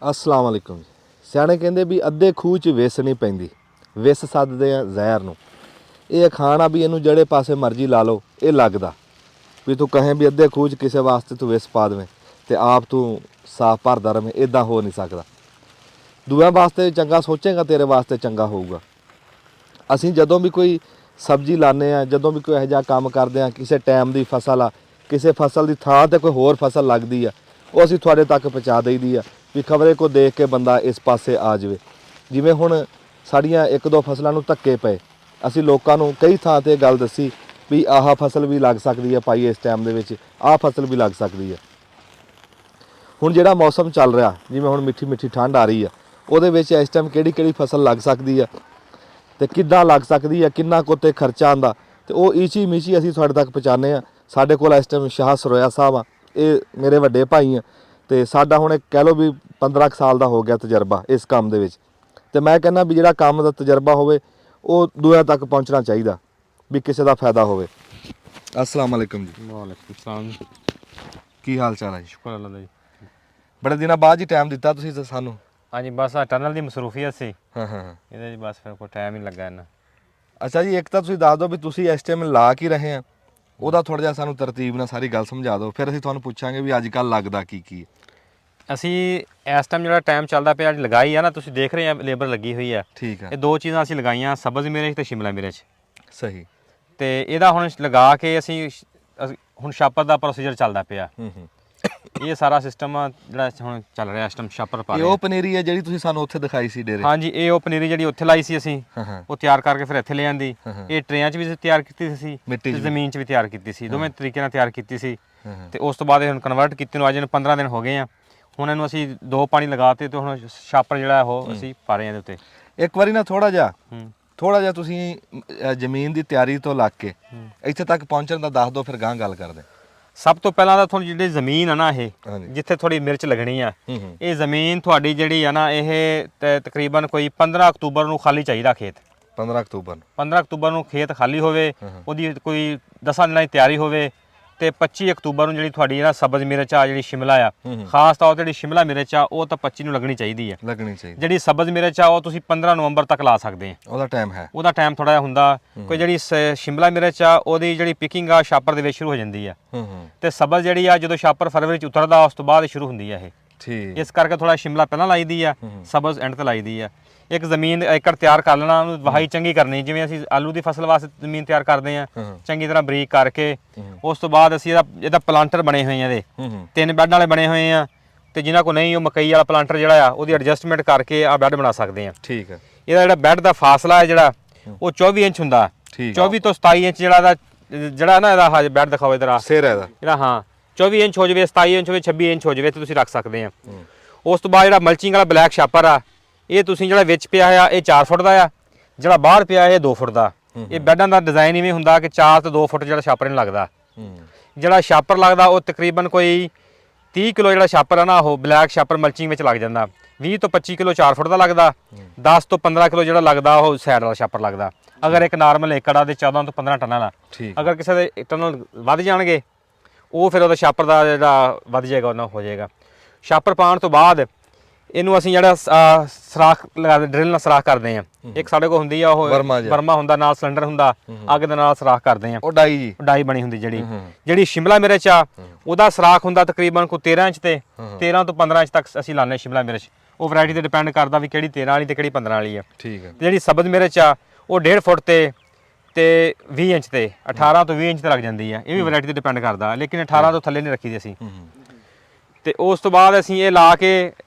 अस्सलाम वालेकुम जी। सियाणे कहते भी अद्धे खूह च विस नहीं पैंदी, विस सददे आ ਜ਼ਹਿਰ ਨੂੰ। ਇਹ ਅਖਾਣ ਆ ਵੀ ਇਹਨੂੰ ਜਿਹੜੇ ਪਾਸੇ ਮਰਜ਼ੀ ਲਾ ਲਓ ਇਹ ਲੱਗਦਾ ਵੀ ਤੂੰ ਕਹੇ ਵੀ ਅੱਧੇ ਖੂਹ 'ਚ ਕਿਸੇ ਵਾਸਤੇ ਤੂੰ ਵਿਸ ਪਾ ਦੇਵੇਂ ਤੇ ਆਪ ਤੂੰ ਸਾਫ਼ ਭਰਦਾ ਰਵੇਂ, ਇਦਾਂ ਹੋ ਨਹੀਂ ਸਕਦਾ। ਦੂਆਂ ਵਾਸਤੇ ਚੰਗਾ ਸੋਚੇਗਾ ਤੇਰੇ ਵਾਸਤੇ ਚੰਗਾ ਹੋਊਗਾ। ਅਸੀਂ ਜਦੋਂ ਵੀ ਕੋਈ ਸਬਜ਼ੀ ਲਾਉਂਦੇ ਆ, ਜਦੋਂ ਵੀ ਕੋਈ ਇਹੋ ਜਿਹਾ ਕੰਮ ਕਰਦੇ ਆ, ਕਿਸੇ ਟਾਈਮ ਦੀ ਫਸਲ ਆ, ਕਿਸੇ ਫਸਲ ਦੀ ਥਾਂ ਤੇ ਕੋਈ ਹੋਰ ਫਸਲ ਲੱਗਦੀ ਆ, ਉਹ ਅਸੀਂ ਤੁਹਾਡੇ ਤੱਕ ਪਹੁੰਚਾ ਦਈਦੀ ਆ ਵੀ ਖਬਰੇ ਕੋ ਦੇਖ ਕੇ ਬੰਦਾ ਇਸ ਪਾਸੇ ਆ ਜਾਵੇ। ਜਿਵੇਂ ਹੁਣ ਸਾਡੀਆਂ ਇੱਕ ਦੋ ਫਸਲਾਂ ਨੂੰ ਧੱਕੇ ਪਏ, ਅਸੀਂ ਲੋਕਾਂ ਨੂੰ ਕਈ ਥਾਂ ਤੇ ਗੱਲ ਦੱਸੀ ਵੀ ਆਹ ਫਸਲ ਵੀ ਲੱਗ ਸਕਦੀ ਹੈ ਭਾਈ, ਇਸ ਟਾਈਮ ਦੇ ਵਿੱਚ ਆਹ ਫਸਲ ਵੀ ਲੱਗ ਸਕਦੀ ਹੈ। ਹੁਣ ਜਿਹੜਾ ਮੌਸਮ ਚੱਲ ਰਿਹਾ, ਜਿਵੇਂ ਹੁਣ ਮਿੱਠੀ ਮਿੱਠੀ ਠੰਡ ਆ ਰਹੀ ਆ, ਉਹਦੇ ਵਿੱਚ ਇਸ ਟਾਈਮ ਕਿਹੜੀ ਕਿਹੜੀ ਫਸਲ ਲੱਗ ਸਕਦੀ ਆ ਤੇ ਕਿੱਦਾਂ ਲੱਗ ਸਕਦੀ ਆ, ਕਿੰਨਾ ਕੁ 'ਤੇ ਖਰਚਾ ਆਉਂਦਾ, ਤੇ ਉਹ ਈਚੀ ਮੀਚੀ ਅਸੀਂ ਤੁਹਾਡੇ ਤੱਕ ਪਹੁੰਚਾਉਂਦੇ ਆ। ਸਾਡੇ ਕੋਲ ਇਸ ਟਾਈਮ ਸ਼ਾਹ ਸਰੋਇਆ ਸਾਹਿਬ ਆ, ਇਹ ਮੇਰੇ ਵੱਡੇ ਭਾਈ ਆ, ਤੇ ਸਾਡਾ ਹੁਣ ਕਹਿ ਲਓ ਵੀ 15 ਕੁ ਸਾਲ ਦਾ ਹੋ ਗਿਆ ਤਜਰਬਾ ਇਸ ਕੰਮ ਦੇ ਵਿੱਚ। ਤੇ ਮੈਂ ਕਹਿੰਦਾ ਵੀ ਜਿਹੜਾ ਕੰਮ ਦਾ ਤਜਰਬਾ ਹੋਵੇ ਉਹ ਦੂਜਿਆਂ ਤੱਕ ਪਹੁੰਚਣਾ ਚਾਹੀਦਾ ਵੀ ਕਿਸੇ ਦਾ ਫਾਇਦਾ ਹੋਵੇ। अस्सलाम वालेकुम जी। वालेकुम सलाम। ਕੀ ਹਾਲ ਚਾਲ ਹੈ ਜੀ? शुक्र अल्लाह दा जी। ਬੜੇ ਦਿਨਾਂ ਬਾਅਦ ਹੀ ਟਾਈਮ ਦਿੱਤਾ ਤੁਸੀਂ ਤਾਂ ਸਾਨੂੰ। हाँ जी, बस टनल की मसरूफियत सी ਹਾਂ ਹਾਂ ਇਹਦੇ ਜੀ, ਬਸ ਫਿਰ ਕੋਈ ਟਾਈਮ ਹੀ ਨਹੀਂ ਲੱਗਾ ਇਹਨਾਂ। ਅੱਛਾ ਜੀ, ਇੱਕ ਤਾਂ ਤੁਸੀਂ ਦੱਸ ਦਿਓ ਵੀ ਤੁਸੀਂ ਇਸ ਟਾਈਮ ਲਾ ਕੀ ਰਹੇ ਆ, ਉਹਦਾ ਥੋੜਾ ਜਿਹਾ ਸਾਨੂੰ ਤਰਤੀਬ ਨਾਲ ਸਾਰੀ ਗੱਲ ਸਮਝਾ ਦਿਓ, ਫਿਰ ਅਸੀਂ ਤੁਹਾਨੂੰ ਪੁੱਛਾਂਗੇ ਵੀ ਅੱਜ ਕੱਲ੍ਹ ਲੱਗਦਾ ਕੀ ਕੀ ਹੈ। ਅਸੀਂ ਇਸ ਟਾਈਮ ਜਿਹੜਾ ਟਾਈਮ ਚੱਲਦਾ ਪਿਆ, ਲਗਾਈ ਆ ਨਾ, ਤੁਸੀਂ ਦੇਖ ਰਹੇ ਆ ਲੇਬਰ ਲੱਗੀ ਹੋਈ ਆ। ਠੀਕ ਹੈ, ਇਹ ਦੋ ਚੀਜ਼ਾਂ ਅਸੀਂ ਲਗਾਈਆਂ, ਸਬਜ਼ ਮਿਰਚ ਤੇ ਸ਼ਿਮਲਾ ਮਿਰਚ। ਸਹੀ। ਤੇ ਇਹਦਾ ਹੁਣ ਲਗਾ ਕੇ ਅਸੀਂ ਹੁਣ ਛਾਪਰ ਦਾ ਪ੍ਰੋਸੀਜਰ ਚੱਲਦਾ ਪਿਆ। ਇਹ ਸਾਰਾ ਸਿਸਟਮ ਜਿਹੜਾ ਹੁਣ ਚੱਲ ਰਿਹਾ, ਇਸ ਟਾਈਮ ਛਾਪਰ ਪਾ ਇਹ ਰਹੇ ਉਹ ਪਨੀਰੀ ਹੈ ਜਿਹੜੀ ਤੁਸੀਂ ਸਾਨੂੰ ਉੱਥੇ ਦਿਖਾਈ ਸੀ ਡੇਰੇ? ਹਾਂਜੀ, ਇਹ ਉਹ ਪਨੀਰੀ ਜਿਹੜੀ ਉੱਥੇ ਲਾਈ ਸੀ ਅਸੀਂ, ਉਹ ਤਿਆਰ ਕਰਕੇ ਫਿਰ ਇੱਥੇ ਲੈ ਆਂਦੀ। ਇਹ ਟਰੇਆਂ 'ਚ ਵੀ ਤਿਆਰ ਕੀਤੀ ਸੀ, ਮਿੱਟੀ 'ਚ ਜ਼ਮੀਨ 'ਚ ਵੀ ਤਿਆਰ ਕੀਤੀ ਸੀ, ਦੋਵੇਂ ਤਰੀਕੇ ਨਾਲ ਤਿਆਰ ਕੀਤੀ ਸੀ। ਤੇ ਉਸ ਤੋਂ ਬਾਅਦ ਇਹ ਹੁਣ ਕਨਵਰਟ ਕੀਤੀ ਨੂੰ ਅੱਜ ਨੂੰ 15 ਦਿਨ ਹੋ ਗਏ ਆ। ਹੁਣ ਇਹਨੂੰ ਅਸੀਂ 2 ਪਾਣੀ ਲਗਾਤੇ ਤੇ ਹੁਣ ਛਾਪਰ ਜਿਹੜਾ ਉਹ ਅਸੀਂ ਪਾ ਰਹੇ ਹਾਂ ਇਹਦੇ ਉੱਤੇ। ਇੱਕ ਵਾਰੀ ਨਾ ਥੋੜਾ ਜਿਹਾ ਤੁਸੀਂ ਜ਼ਮੀਨ ਦੀ ਤਿਆਰੀ ਤੋਂ ਲੱਗ ਕੇ ਇੱਥੇ ਤੱਕ ਪਹੁੰਚਣ ਦਾ ਦੱਸ ਦਿਓ, ਫਿਰ ਗਾਂ ਗੱਲ ਕਰਦੇ। ਸਭ ਤੋਂ ਪਹਿਲਾਂ ਤਾਂ ਤੁਹਾਨੂੰ ਜਿਹੜੀ ਜ਼ਮੀਨ ਆ ਨਾ, ਇਹ ਹਾਂਜੀ। ਜਿੱਥੇ ਥੋੜੀ ਮਿਰਚ ਲੱਗਣੀ ਆ, ਇਹ ਜ਼ਮੀਨ ਤੁਹਾਡੀ ਜਿਹੜੀ ਆ ਨਾ, ਇਹ ਤਕਰੀਬਨ ਕੋਈ 15 ਅਕਤੂਬਰ ਨੂੰ ਖਾਲੀ ਚਾਹੀਦਾ ਖੇਤ। 15 ਅਕਤੂਬਰ 15 ਅਕਤੂਬਰ ਨੂੰ ਖੇਤ ਖਾਲੀ ਹੋਵੇ, ਉਹਦੀ ਕੋਈ 10 ਦਿਨਾਂ ਦੀ ਤਿਆਰੀ ਹੋਵੇ, ਤੇ 25 ਅਕਤੂਬਰ ਨੂੰ ਜਿਹੜੀ ਤੁਹਾਡੀ ਨਾ ਸਬਜ਼ ਮਿਰਚ ਆ, ਜਿਹੜੀ ਸ਼ਿਮਲਾ ਆ, ਖਾਸ ਤੌਰ ਤੇ ਜਿਹੜੀ ਸ਼ਿਮਲਾ ਮਿਰਚ ਆ, ਉਹ ਤਾਂ 25 ਨੂੰ ਲੱਗਣੀ ਚਾਹੀਦੀ ਆ। ਜਿਹੜੀ ਸਬਜ਼ ਮਿਰਚ ਆ ਉਹ ਤੁਸੀਂ 15 ਨਵੰਬਰ ਤੱਕ ਲਾ ਸਕਦੇ ਆ। ਉਹਦਾ ਟਾਈਮ ਥੋੜਾ ਜਿਹਾ ਹੁੰਦਾ। ਕੋਈ ਜਿਹੜੀ ਸ਼ਿਮਲਾ ਮਿਰਚ ਆ, ਉਹਦੀ ਜਿਹੜੀ ਪਿਕਿੰਗ ਆ ਛਾਪਰ ਦੇ ਵਿੱਚ ਸ਼ੁਰੂ ਹੋ ਜਾਂਦੀ ਆ, ਤੇ ਸਬਜ਼ ਜਿਹੜੀ ਆ ਜਦੋਂ ਛਾਪਰ ਫਰਵਰੀ ਚ ਉਤਰਦਾ ਉਸ ਤੋਂ ਬਾਅਦ ਸ਼ੁਰੂ ਹੁੰਦੀ ਆ ਇਹ। ਇਸ ਕਰਕੇ ਥੋੜਾ ਸ਼ਿਮਲਾ ਪਹਿਲਾਂ ਲਾਈਦੀ ਆ, ਸਬਜ਼ ਐਂਡ ਤੇ ਲਾਈਦੀ ਆ। ਇੱਕ ਜ਼ਮੀਨ ਏਕੜ ਤਿਆਰ ਕਰ ਲੈਣਾ, ਉਹਨੂੰ ਵਹਾਈ ਚੰਗੀ ਕਰਨੀ, ਜਿਵੇਂ ਅਸੀਂ ਆਲੂ ਦੀ ਫਸਲ ਵਾਸਤੇ ਜ਼ਮੀਨ ਤਿਆਰ ਕਰਦੇ ਆ, ਚੰਗੀ ਤਰ੍ਹਾਂ ਬਰੀਕ ਕਰਕੇ। ਉਸ ਤੋਂ ਬਾਅਦ ਅਸੀਂ ਇਹਦਾ ਪਲਾਂਟਰ ਬਣੇ ਹੋਏ ਆ, ਇਹਦੇ 3 ਬੈੱਡ ਵਾਲੇ ਬਣੇ ਹੋਏ ਆ, ਤੇ ਜਿਨ੍ਹਾਂ ਕੋਲ ਨਹੀਂ, ਉਹ ਮਕਈ ਵਾਲਾ ਪਲਾਂਟਰ ਜਿਹੜਾ ਆ ਉਹਦੀ ਐਡਜਸਟਮੈਂਟ ਕਰਕੇ ਆ ਬੈੱਡ ਬਣਾ ਸਕਦੇ ਆ। ਠੀਕ ਹੈ। ਇਹਦਾ ਜਿਹੜਾ ਬੈੱਡ ਦਾ ਫਾਸਲਾ ਹੈ ਜਿਹੜਾ, ਉਹ 24 ਇੰਚ ਹੁੰਦਾ। 24 ਤੋਂ 27 ਇੰਚ ਜਿਹੜਾ ਨਾ ਇਹਦਾ ਬੈੱਡ ਦਿਖਾਓ ਇਧਰ ਆ ਸਿਰ ਇਹਦਾ, ਹਾਂ 24 ਇੰਚ ਹੋ ਜਾਵੇ, 27 ਇੰਚ ਹੋਵੇ, 26 ਇੰਚ ਹੋ ਜਾਵੇ, ਤੇ ਤੁਸੀਂ ਰੱਖ ਸਕਦੇ ਆ। ਉਸ ਤੋਂ ਬਾਅਦ ਜਿਹੜਾ ਮਲਚਿੰਗ ਵਾਲਾ ਬਲੈਕ ਛਾਪਰ ਆ, ਇਹ ਤੁਸੀਂ ਜਿਹੜਾ ਵਿੱਚ ਪਿਆ ਆ ਇਹ 4 ਫੁੱਟ ਦਾ ਆ, ਜਿਹੜਾ ਬਾਹਰ ਪਿਆ ਇਹ 2 ਫੁੱਟ ਦਾ। ਇਹ ਬੈੱਡਾਂ ਦਾ ਡਿਜ਼ਾਈਨ ਇਵੇਂ ਹੁੰਦਾ ਕਿ 4 ਤੋਂ 2 ਫੁੱਟ ਜਿਹੜਾ ਛਾਪਰ ਨਹੀਂ ਲੱਗਦਾ। ਜਿਹੜਾ ਛਾਪਰ ਲੱਗਦਾ ਉਹ ਤਕਰੀਬਨ ਕੋਈ 30 ਕਿਲੋ ਜਿਹੜਾ ਛਾਪਰ ਆ ਨਾ, ਉਹ ਬਲੈਕ ਛਾਪਰ ਮਲਚਿੰਗ ਵਿੱਚ ਲੱਗ ਜਾਂਦਾ। 20 ਤੋਂ 25 ਕਿਲੋ 4 ਫੁੱਟ ਦਾ ਲੱਗਦਾ, 10 ਤੋਂ 15 ਕਿਲੋ ਜਿਹੜਾ ਲੱਗਦਾ ਉਹ ਸਾਈਡ ਵਾਲਾ ਛਾਪਰ ਲੱਗਦਾ। ਅਗਰ ਇੱਕ ਨਾਰਮਲ ਏਕੜ ਆ ਤੇ 14 ਤੋਂ 15 ਟਨਾਂ ਦਾ। ਅਗਰ ਕਿਸੇ ਦੇ ਟਨ ਵੱਧ ਜਾਣਗੇ, ਉਹ ਫਿਰ ਉਹਦਾ ਛਾਪਰ ਦਾ ਜਿਹੜਾ ਵੱਧ ਜਾਏਗਾ ਉਹਨਾਂ ਹੋ ਜਾਏਗਾ। ਛਾਪਰ ਪਾਉਣ ਤੋਂ ਬਾਅਦ ਇਹਨੂੰ ਅਸੀਂ ਜਿਹੜਾ ਸਰਾਖ ਲਗਾ ਡਰਿਲ ਨਾਲ ਸਰਾਖ ਕਰਦੇ ਆ। ਇੱਕ ਸਾਡੇ ਕੋਲ ਹੁੰਦੀ ਆ ਉਹ ਬਰਮਾ ਹੁੰਦਾ, ਨਾਲ ਸਿਲੰਡਰ ਹੁੰਦਾ, ਅੱਗ ਦੇ ਨਾਲ ਸਰਾਖ ਕਰਦੇ ਆ। ਉਹ ਡਾਈ ਬਣੀ ਹੁੰਦੀ ਜਿਹੜੀ ਸ਼ਿਮਲਾ ਮਿਰਚ ਆ, ਉਹਦਾ ਸਰਾਖ ਹੁੰਦਾ ਤਕਰੀਬਨ ਕੋਈ 13 ਇੰਚ ਤੇ 13 ਤੋਂ 15 ਇੰਚ ਤੱਕ ਅਸੀਂ ਲਾਉਂਦੇ ਸ਼ਿਮਲਾ ਮਿਰਚ। ਉਹ ਵੈਰਾਈਟੀ ਤੇ ਡਿਪੈਂਡ ਕਰਦਾ ਵੀ ਕਿਹੜੀ 13 ਵਾਲੀ ਤੇ ਕਿਹੜੀ 15 ਵਾਲੀ ਆ। ਠੀਕ ਹੈ। ਜਿਹੜੀ ਸਬਜ਼ ਮਿਰਚ ਆ ਉਹ 1.5 ਫੁੱਟ ਤੇ 20 ਇੰਚ ਤੇ 18 ਤੋਂ 20 ਇੰਚ ਤੇ ਲੱਗ ਜਾਂਦੀ ਆ। ਇਹ ਵੀ ਵੈਰਾਈਟੀ ਤੇ ਡਿਪੈਂਡ ਕਰਦਾ, ਲੇਕਿਨ 18 ਤੋਂ ਥੱਲੇ ਨਹੀਂ ਰੱਖੀ ਅਸੀਂ। ਤੇ ਉਸ ਤੋਂ ਬਾਅਦ ਅਸੀਂ ਇਹ ਲਾ ਕੇ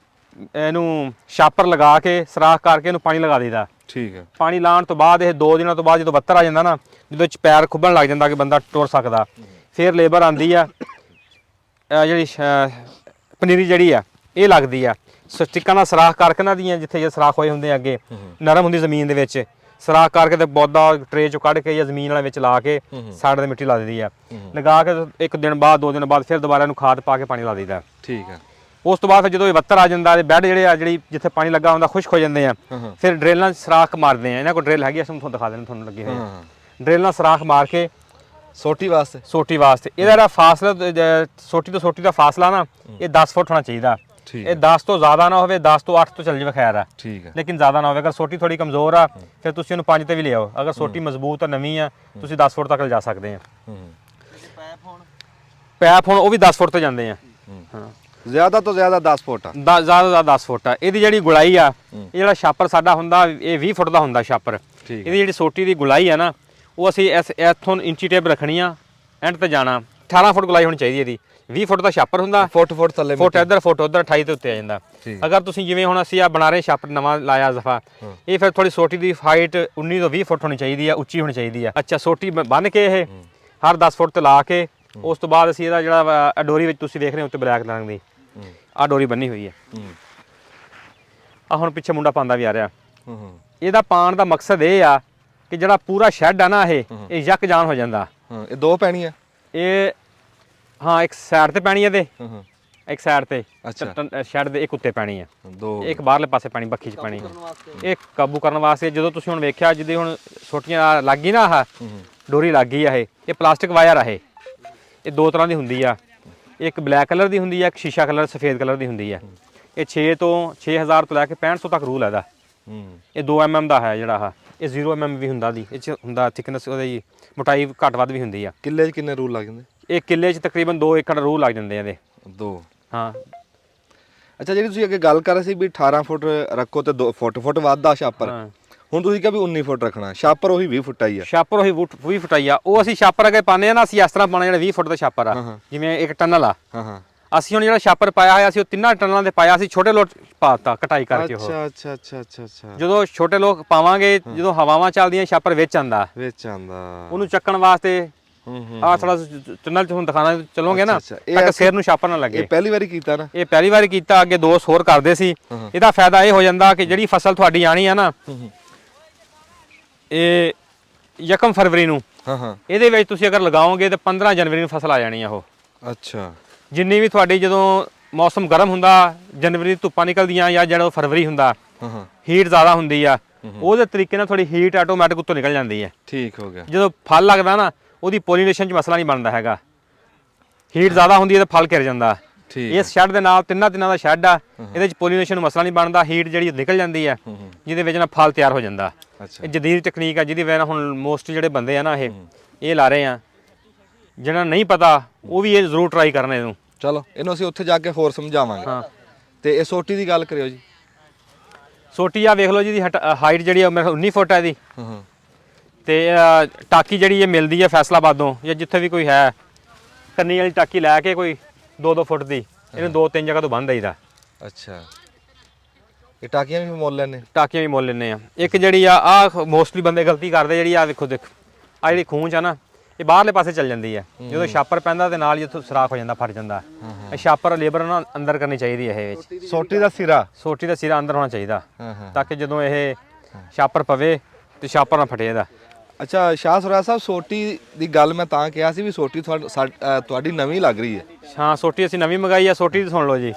ਇਹਨੂੰ ਛਾਪਰ ਲਗਾ ਕੇ ਸਰਾਖ ਕਰਕੇ ਇਹਨੂੰ ਪਾਣੀ ਲਗਾ ਦਈਦਾ। ਠੀਕ ਹੈ। ਪਾਣੀ ਲਾਉਣ ਤੋਂ ਬਾਅਦ ਇਹ 2 ਦਿਨਾਂ ਤੋਂ ਬਾਅਦ ਜਦੋਂ ਬੱਤਰ ਆ ਜਾਂਦਾ ਨਾ, ਜਦੋਂ ਚ ਪੈਰ ਖੁੱਬਣ ਲੱਗ ਜਾਂਦਾ ਕਿ ਬੰਦਾ ਟੁਰ ਸਕਦਾ, ਫਿਰ ਲੇਬਰ ਆਉਂਦੀ ਆ, ਜਿਹੜੀ ਪਨੀਰੀ ਜਿਹੜੀ ਆ ਇਹ ਲੱਗਦੀ ਆ। ਸਟਿੱਕਾਂ ਨਾਲ ਸਰਾਖ ਕਰਕੇ ਨਾ ਦੀਆਂ, ਜਿੱਥੇ ਜੇ ਸਰਾਖ ਹੋਏ ਹੁੰਦੇ ਅੱਗੇ ਨਰਮ ਹੁੰਦੀ ਜ਼ਮੀਨ ਦੇ ਵਿੱਚ, ਸਰਾਖ ਕਰਕੇ ਤੇ ਪੌਦਾ ਟਰੇ ਚੋਂ ਕੱਢ ਕੇ ਜਾਂ ਜ਼ਮੀਨ ਵਾਲੇ ਵਿੱਚ ਲਾ ਕੇ ਸਾਈਡ ਤੇ ਮਿੱਟੀ ਲਾ ਦਿੰਦੀ ਆ। ਲਗਾ ਕੇ 1 ਦਿਨ ਬਾਅਦ 2 ਦਿਨ ਬਾਅਦ ਫਿਰ ਦੁਬਾਰਾ ਇਹਨੂੰ ਖਾਦ ਪਾ ਕੇ ਪਾਣੀ ਲਾ ਦਈਦਾ। ਠੀਕ ਹੈ। ਉਸ ਤੋਂ ਬਾਅਦ ਫਿਰ ਜਦੋਂ ਇਹ ਬੱਤਰ ਆ ਜਾਂਦਾ, ਬੈੱਡ ਜਿਹੜੇ ਆ ਜਿਹੜੀ ਜਿੱਥੇ ਪਾਣੀ ਲੱਗਾ ਹੁੰਦਾ ਖੁਸ਼ਕ ਹੋ ਜਾਂਦੇ ਆ, ਫਿਰ ਡਰਿਲ ਨਾਲ ਸਰਾਖ ਮਾਰਦੇ ਆ। ਇਹਨਾਂ ਕੋਲ ਡਰਿਲ ਹੈਗੀ, ਅਸੀਂ ਤੁਹਾਨੂੰ ਦਿਖਾ ਦੇਣਾ, ਤੁਹਾਨੂੰ ਲੱਗੇ ਹੋਏ ਡਰਿਲ ਨਾਲ ਸਰਾਖ ਮਾਰ ਕੇ ਸੋਟੀ ਵਾਸਤੇ ਇਹਦਾ ਜਿਹੜਾ ਫਾਸਲਾ, ਸੋਟੀ ਤੋਂ ਸੋਟੀ ਦਾ ਫਾਸਲਾ ਨਾ, ਇਹ 10 ਫੁੱਟ ਹੋਣਾ ਚਾਹੀਦਾ। ਇਹ 10 ਤੋਂ ਜ਼ਿਆਦਾ ਨਾ ਹੋਵੇ, 10 ਤੋਂ 8 ਤੋਂ ਚੱਲ ਜਾਵੇ ਖੈਰ ਆ, ਠੀਕ ਹੈ। ਲੇਕਿਨ ਜ਼ਿਆਦਾ ਨਾ ਹੋਵੇ। ਅਗਰ ਸੋਟੀ ਥੋੜੀ ਕਮਜ਼ੋਰ ਆ ਫਿਰ ਤੁਸੀਂ ਉਹਨੂੰ 5 ਤੇ ਵੀ ਲਿਆਓ। ਅਗਰ ਸੋਟੀ ਮਜ਼ਬੂਤ ਆ ਨਵੀਂ ਆ ਤੁਸੀਂ 10 ਫੁੱਟ ਤੱਕ ਲਿਜਾ ਸਕਦੇ ਆ। ਪੈਪ ਹੁਣ ਉਹ ਵੀ 10 ਫੁੱਟ ਤੇ ਜਾਂਦੇ ਆ। ਹਾਂ ਜ਼ਿਆਦਾ ਤੋਂ ਜ਼ਿਆਦਾ 10 ਫੁੱਟ ਆ, ਜ਼ਿਆਦਾ 10 ਫੁੱਟ ਆ। ਇਹਦੀ ਜਿਹੜੀ ਗੁਲਾਈ ਆ, ਇਹ ਜਿਹੜਾ ਛਾਪਰ ਸਾਡਾ ਹੁੰਦਾ ਇਹ 20 ਫੁੱਟ ਦਾ ਹੁੰਦਾ ਛਾਪਰ। ਇਹਦੀ ਜਿਹੜੀ ਸੋਟੀ ਦੀ ਗੁਲਾਈ ਆ ਨਾ, ਉਹ ਅਸੀਂ ਇੱਥੋਂ ਇੰਚੀ ਟੇਪ ਰੱਖਣੀ ਆ, ਐਂਡ ਤੇ ਜਾਣਾ 18 ਫੁੱਟ ਗੁਲਾਈ ਹੋਣੀ ਚਾਹੀਦੀ ਇਹਦੀ। 20 ਫੁੱਟ ਦਾ ਛਾਪਰ ਹੁੰਦਾ, ਫੁੱਟ ਥੱਲੇ, ਫੁੱਟ ਇੱਧਰ ਫੁੱਟ ਉੱਧਰ 28 ਤੇ ਉੱਤੇ ਆ ਜਾਂਦਾ। ਅਗਰ ਤੁਸੀਂ ਜਿਵੇਂ ਹੁਣ ਅਸੀਂ ਆ ਬਣਾ ਰਹੇ ਛਾਪਰ ਨਵਾਂ ਲਾਇਆ ਜ਼ਫਾ, ਇਹ ਫਿਰ ਥੋੜੀ ਸੋਟੀ ਦੀ ਹਾਈਟ 19 ਤੋਂ 20 ਫੁੱਟ ਹੋਣੀ ਚਾਹੀਦੀ ਆ, ਉੱਚੀ ਹੋਣੀ ਚਾਹੀਦੀ ਆ। ਅੱਛਾ, ਸੋਟੀ ਬੰਨ ਕੇ ਇਹ ਹਰ 10 ਫੁੱਟ ਤੇ ਲਾ ਕੇ ਉਸ ਤੋਂ ਬਾਅਦ ਅਸੀਂ ਇਹਦਾ ਜਿਹੜਾ ਡੋਰੀ ਵਿੱਚ ਤੁਸੀਂ ਦੇਖ ਰਹੇ ਹੋ ਉੱਤੇ ਬਲੈਕ ਰੰਗ ਦੀ ਆ ਡੋਰੀ ਬੰਨੀ ਹੋਈ ਹੈ। ਆ ਹੁਣ ਪਿੱਛੇ ਮੁੰਡਾ ਪਾਉਂਦਾ ਵੀ ਆ ਰਿਹਾ। ਇਹਦਾ ਪਾਉਣ ਦਾ ਮਕਸਦ ਇਹ ਆ ਕਿ ਜਿਹੜਾ ਪੂਰਾ ਸ਼ੈੱਡ ਆ ਨਾ ਇਹ ਯੱਕ ਜਾਨ ਹੋ ਜਾਂਦਾ। ਇਹ ਦੋ ਪੈਣੀਆਂ ਇਹ, ਹਾਂ ਇੱਕ ਸਾਈਡ ਤੇ ਪੈਣੀ ਹੈ ਤੇ ਇੱਕ ਸਾਈਡ ਤੇ ਸ਼ੈੱਡ ਦੇ ਇੱਕ ਉੱਤੇ ਪੈਣੀ ਹੈ, ਇੱਕ ਬਾਹਰਲੇ ਪਾਸੇ ਪੈਣੀ, ਬੱਖੀ 'ਚ ਪੈਣੀ। ਇਹ ਕਾਬੂ ਕਰਨ ਵਾਸਤੇ ਜਦੋਂ ਤੁਸੀਂ ਹੁਣ ਵੇਖਿਆ ਜਿੱਦੇ ਹੁਣ ਛੋਟੀਆਂ ਲੱਗ ਗਈ ਨਾ, ਆਹ ਡੋਰੀ ਲੱਗ ਗਈ ਆ, ਇਹ ਪਲਾਸਟਿਕ ਵਾਇਰ ਆ। ਇਹ ਦੋ ਤਰ੍ਹਾਂ ਦੀ ਹੁੰਦੀ ਆ, ਇੱਕ ਬਲੈਕ ਕਲਰ ਦੀ ਹੁੰਦੀ ਆ, ਇੱਕ ਸ਼ੀਸ਼ਾ ਕਲਰ ਸਫੇਦ ਕਲਰ ਦੀ ਹੁੰਦੀ ਆ। ਇਹ 6000 ਤੋਂ ਲੈ ਕੇ 6500 ਤੱਕ ਰੂਲ ਹੈ ਇਹਦਾ। ਇਹ 2 mm ਦਾ ਹੈ ਜਿਹੜਾ ਆਹ, ਇਹ 0 mm ਵੀ ਹੁੰਦਾ ਦੀ, ਇਹ 'ਚ ਹੁੰਦਾ ਥਿਕਨੈਸ ਉਹਦੀ ਮੋਟਾਈ ਘੱਟ ਵੱਧ ਵੀ ਹੁੰਦੀ ਆ। ਕਿੱਲੇ 'ਚ ਕਿੰਨੇ ਰੂਲ ਲੱਗ ਜਾਂਦੇ? ਇਹ ਕਿੱਲੇ 'ਚ ਤਕਰੀਬਨ 2 ਏਕੜ ਰੂਲ ਲੱਗ ਜਾਂਦੇ ਆ ਇਹਦੇ। 2 ਹਾਂ। ਅੱਛਾ, ਜਿਹੜੀ ਤੁਸੀਂ ਅੱਗੇ ਗੱਲ ਕਰ ਰਹੇ ਸੀ ਵੀ 18 ਫੁੱਟ ਰੱਖੋ ਤੇ 2 ਫੁੱਟ ਵੱਧਦਾ ਛਾਪਰ, ਹੁਣ ਤੁਸੀਂ ਕਿਹਾ ਵੀ 19 ਫੁੱਟ ਰੱਖਣਾ, ਛਾਪਰ ਉਹੀ 20 ਫੁੱਟ ਹੀ ਆ। ਛਾਪਰ ਉਹੀ 20 ਫੁੱਟ ਆ। ਉਹ ਅਸੀਂ ਛਾਪਰ ਅੱਗੇ ਪਾਉਂਦੇ ਆ ਨਾ, ਅਸੀਂ ਇਸ ਤਰ੍ਹਾਂ ਪਾਉਣਾ ਜਿਹੜਾ 20 ਫੁੱਟ ਦਾ ਛਾਪਰ ਆ, ਜਿਵੇਂ ਇੱਕ ਟਨਲ ਆ। ਅਸੀਂ ਹੁਣ ਜਿਹੜਾ ਛਾਪਰ ਪਾਇਆ ਹੋਇਆ ਅਸੀਂ ਉਹ 3 ਟਨਲਾਂ ਦੇ ਪਾਇਆ, ਅਸੀਂ ਛੋਟੇ ਲੋਟ ਪਾਤਾ ਕਟਾਈ ਕਰਕੇ। ਉਹ ਅੱਛਾ। ਜਦੋਂ ਛੋਟੇ ਲੋਕ ਪਾਵਾਂਗੇ, ਜਦੋਂ ਹਵਾਵਾਂ ਚੱਲਦੀਆਂ ਛਾਪਰ ਵਿੱਚ ਆਂਦਾ ਉਹਨੂੰ ਚੱਕਣ ਵਾਸਤੇ। ਆ ਥੋੜਾ ਟਨਲ 'ਚ ਹੁਣ ਦਿਖਾਣਾ ਚਲੋਗੇ ਨਾ ਤਾਂ ਸਿਰ ਨੂੰ ਛਾਪਰ ਨਾ ਲੱਗੇ। ਇਹ ਪਹਿਲੀ ਵਾਰੀ ਕੀਤਾ ਨਾ? ਇਹ ਪਹਿਲੀ ਵਾਰੀ ਕੀਤਾ, ਅੱਗੇ 2 ਹੋਰ ਕਰਦੇ ਸੀ। ਇਹਦਾ ਫਾਇਦਾ ਇਹ ਹੋ ਜਾਂਦਾ ਕਿ ਜਿਹੜੀ ਫਸਲ ਤੁਹਾਡੀ ਆਣੀ ਆ ਨਾ, ਇਹ 1 ਫਰਵਰੀ ਨੂੰ, ਇਹਦੇ ਵਿੱਚ ਤੁਸੀਂ ਅਗਰ ਲਗਾਓਗੇ ਤਾਂ 15 ਜਨਵਰੀ ਨੂੰ ਫਸਲ ਆ ਜਾਣੀ ਆ ਉਹ। ਅੱਛਾ। ਜਿੰਨੀ ਵੀ ਤੁਹਾਡੀ ਜਦੋਂ ਮੌਸਮ ਗਰਮ ਹੁੰਦਾ, ਜਨਵਰੀ ਦੀ ਧੁੱਪਾਂ ਨਿਕਲਦੀਆਂ ਜਾਂ ਜਦੋਂ ਫਰਵਰੀ ਹੁੰਦਾ, ਹੀਟ ਜ਼ਿਆਦਾ ਹੁੰਦੀ ਆ, ਉਹਦੇ ਤਰੀਕੇ ਨਾਲ ਥੋੜੀ ਹੀਟ ਆਟੋਮੈਟਿਕ ਉੱਤੋਂ ਨਿਕਲ ਜਾਂਦੀ ਹੈ। ਠੀਕ ਹੋ ਗਿਆ। ਜਦੋਂ ਫਲ ਲੱਗਦਾ ਨਾ, ਉਹਦੀ ਪੋਲੀਨੇਸ਼ਨ 'ਚ ਮਸਲਾ ਨਹੀਂ ਬਣਦਾ ਹੈਗਾ। ਹੀਟ ਜ਼ਿਆਦਾ ਹੁੰਦੀ ਹੈ ਤਾਂ ਫਲ ਘਿਰ ਜਾਂਦਾ। ਇਸ ਸ਼ੈੱਡ ਦੇ ਨਾਲ ਤਿੰਨਾਂ ਦਾ ਸ਼ੈੱਡ ਆ, ਇਹਦੇ 'ਚ ਪੋਲੀਨੇਸ਼ਨ ਨੂੰ ਮਸਲਾ ਨਹੀਂ ਬਣਦਾ। ਹੀਟ ਜਿਹੜੀ ਨਿਕਲ ਜਾਂਦੀ ਹੈ, ਜਿਹਦੇ ਵਿੱਚ ਨਾ ਫਲ ਤਿਆਰ ਹੋ ਜਾਂਦਾ। ਇਹ ਜਦੀਦ ਟੈਕਨੀਕ ਆ, ਜਿਹਦੀ ਵਜ੍ਹਾ ਨਾਲ ਹੁਣ ਮੋਸਟ ਜਿਹੜੇ ਬੰਦੇ ਆ ਨਾ ਇਹ ਲਾ ਰਹੇ ਆ। ਜਿਹੜਾ ਨਹੀਂ ਪਤਾ ਉਹ ਵੀ ਇਹ ਜ਼ਰੂਰ ਟਰਾਈ ਕਰਨਾ ਇਹਨੂੰ। ਚਲੋ ਇਹਨੂੰ ਅਸੀਂ ਉੱਥੇ ਜਾ ਕੇ ਹੋਰ ਸਮਝਾਵਾਂਗੇ। ਤੇ ਇਹ ਸੋਟੀ ਦੀ ਗੱਲ ਕਰਿਓ ਜੀ। ਸੋਟੀ ਆ ਵੇਖ ਲਓ ਜੀ, ਇਹਦੀ ਹਾਈਟ ਜਿਹੜੀ ਆ ਮੇਰੇ 19 ਫੁੱਟ ਹੈ ਇਹਦੀ। ਤੇ ਟਾਕੀ ਜਿਹੜੀ ਇਹ ਮਿਲਦੀ ਹੈ ਫੈਸਲਾਬਾਦੋਂ ਜਾਂ ਜਿੱਥੇ ਵੀ ਕੋਈ ਹੈ, ਕੰਨੀ ਵਾਲੀ ਟਾਕੀ ਲੈ ਕੇ ਕੋਈ 2-2 ਫੁੱਟ ਦੀ, ਇਹਨੂੰ 2-3 ਜਗ੍ਹਾ ਤੋਂ ਬੰਨ ਦਈਦਾ। ਅੱਛਾ, ਇਹ ਟਾਕੀਆਂ ਵੀ ਮੁੱਲ ਲੈਣੇ? ਟਾਕੀਆਂ ਵੀ ਮੁੱਲ ਲੈਣੇ ਆ। ਇੱਕ ਜਿਹੜੀ ਆ ਮੋਸਟਲੀ ਬੰਦੇ ਗਲਤੀ ਕਰਦੇ, ਜਿਹੜੀ ਆ ਵੇਖੋ ਦੇਖ, ਆ ਜਿਹੜੀ ਖੂੰਚ ਆ ਨਾ, ਇਹ ਬਾਹਰਲੇ ਪਾਸੇ ਚੱਲ ਜਾਂਦੀ ਹੈ। ਜਦੋਂ ਛਾਪਰ ਪੈਂਦਾ ਤੇ ਨਾਲ ਜਿੱਥੋਂ ਸਰਾਖ ਹੋ ਜਾਂਦਾ, ਫਟ ਜਾਂਦਾ। ਇਹ ਛਾਪਰ ਲੇਬਰ ਨਾਲ ਅੰਦਰ ਕਰਨੀ ਚਾਹੀਦੀ ਹੈ। ਇਹ ਵਿੱਚ ਸੋਟੀ ਦਾ ਸਿਰਾ ਅੰਦਰ ਹੋਣਾ ਚਾਹੀਦਾ, ਤਾਂ ਕਿ ਜਦੋਂ ਇਹ ਛਾਪਰ ਪਵੇ ਤੇ ਛਾਪਰ ਨਾ ਫਟੇ ਇਹਦਾ। ਅੱਛਾ ਸ਼ਾਹ ਸੁਰਾ ਸਾਹਿਬ, ਸੋਟੀ ਦੀ ਗੱਲ ਮੈਂ ਤਾਂ ਕਿਹਾ ਸੀ ਵੀ ਸੋਟੀ ਤੁਹਾਡੀ ਨਵੀਂ ਲੱਗ ਰਹੀ ਹੈ। ਹਾਂ, ਸੋਟੀ ਅਸੀਂ ਨਵੀਂ ਮੰਗਾਈ ਆ। ਸੋਟੀ ਦੀ ਸੁਣ ਲਓ ਜੀ,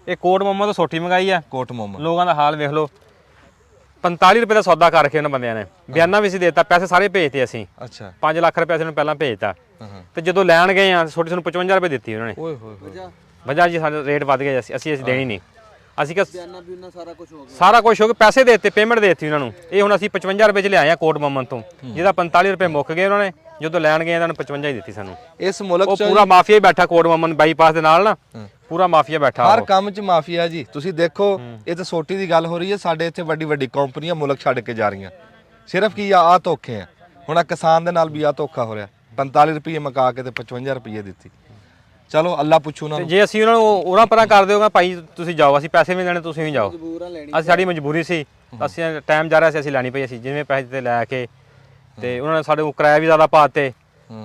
ਇਹ ਕੋਟ ਮੋਮਾ ਤੋਂ ਸੋਟੀ ਮੰਗਾਈ ਆ। ਕੋਟ ਮੋਮਾ ਲੋਕਾਂ ਦਾ ਹਾਲ ਵੇਖ ਲਓ। 45 ਰੁਪਏ ਦਾ ਸੌਦਾ ਕਰ ਰੱਖਿਆ ਉਹਨਾਂ ਬੰਦਿਆਂ ਨੇ। ਬਿਆਨਾ ਵੀ ਸੀ ਦੇਤਾ, ਪੈਸੇ ਸਾਰੇ ਭੇਜਤੇ ਅਸੀਂ। ਅੱਛਾ, 5 ਲੱਖ ਰੁਪਏ ਅਸੀਂ ਨੂੰ ਪਹਿਲਾਂ ਭੇਜਤਾ। ਤੇ ਜਦੋਂ ਲੈਣ ਗਏ ਆ ਸੋਟੀ ਸਾਨੂੰ 55 ਰੁਪਏ ਦਿੱਤੀ ਉਹਨਾਂ ਨੇ। ਓਏ ਹੋਏ ਵਜ੍ਹਾ ਜੀ ਸਾਡਾ ਰੇਟ ਵੱਧ ਗਿਆ, ਅਸੀਂ ਦੇਣੀ ਨਹੀਂ। ਅਸੀਂ ਕਿਹਾ ਸਾਰਾ ਕੁਝ ਹੋ ਗਿਆ, ਪੈਸੇ ਦੇ ਦਿੱਤੇ, ਪੇਮੈਂਟ ਦੇ ਦਿੱਤੀ ਉਹਨਾਂ ਨੂੰ। ਇਹ ਹੁਣ ਅਸੀਂ 55 ਰੁਪਏ 'ਚ ਲਿਆਏ ਆ ਕੋਟ ਮਮਨ ਤੋਂ, ਜਿਹਦਾ 45 ਰੁਪਏ ਮੁੱਕ ਗਏ ਉਹਨਾਂ ਨੇ। ਜਦੋਂ ਲੈਣ ਗਏ ਇਹਨਾਂ ਨੂੰ 55 ਹੀ ਦਿੱਤੀ ਸਾਨੂੰ। ਇਸ ਮੁਲਕ 'ਚ ਪੂਰਾ ਮਾਫੀਆ ਹੀ ਬੈਠਾ ਕੋਟ ਮਮਨ ਬਾਈਪਾਸ ਦੇ ਨਾਲ ਨਾ, ਪੂਰਾ ਮਾਫੀਆ ਬੈਠਾ। ਹਰ ਕੰਮ 'ਚ ਮਾਫੀਆ ਜੀ। ਤੁਸੀਂ ਦੇਖੋ, ਇਹ ਤਾਂ ਸੋਟੀ ਦੀ ਗੱਲ ਹੋ ਰਹੀ ਹੈ। ਸਾਡੇ ਇੱਥੇ ਵੱਡੀ ਕੰਪਨੀਆਂ ਮੁਲਕ ਛੱਡ ਕੇ ਜਾ ਰਹੀਆਂ। ਸਿਰਫ ਕੀ ਆ ਧੋਖੇ ਆ। ਹੁਣ ਕਿਸਾਨ ਦੇ ਨਾਲ ਵੀ ਆ ਧੋਖਾ ਹੋ ਰਿਹਾ। 45 ਰੁਪਏ ਮੁਕਾ ਕੇ ਤੇ 55 ਰੁਪਏ ਦਿੱਤੀ। ਚਲੋ ਅੱਲਾ ਪੁੱਛੂ ਨਾ। ਜੇ ਅਸੀਂ ਉਹਨਾਂ ਨੂੰ ਉਹਨਾਂ ਪਰਾਂ ਕਰ ਦਿਓਗਾ, ਭਾਈ ਤੁਸੀਂ ਜਾਓ, ਅਸੀਂ ਪੈਸੇ ਵੀ ਦੇਣੇ, ਤੁਸੀਂ ਵੀ ਜਾਓ। ਅਸੀਂ ਸਾਡੀ ਮਜਬੂਰੀ ਸੀ, ਅਸੀਂ ਟਾਈਮ ਜਾ ਰਿਹਾ ਸੀ, ਅਸੀਂ ਲੈਣੀ ਪਈ। ਅਸੀਂ ਜਿਵੇਂ ਪੈਸੇ ਤੇ ਲੈ ਕੇ ਤੇ ਉਹਨਾਂ ਨੇ ਸਾਡੇ ਕੋਲ ਕਿਰਾਇਆ ਵੀ ਜ਼ਿਆਦਾ ਪਾਤੇ।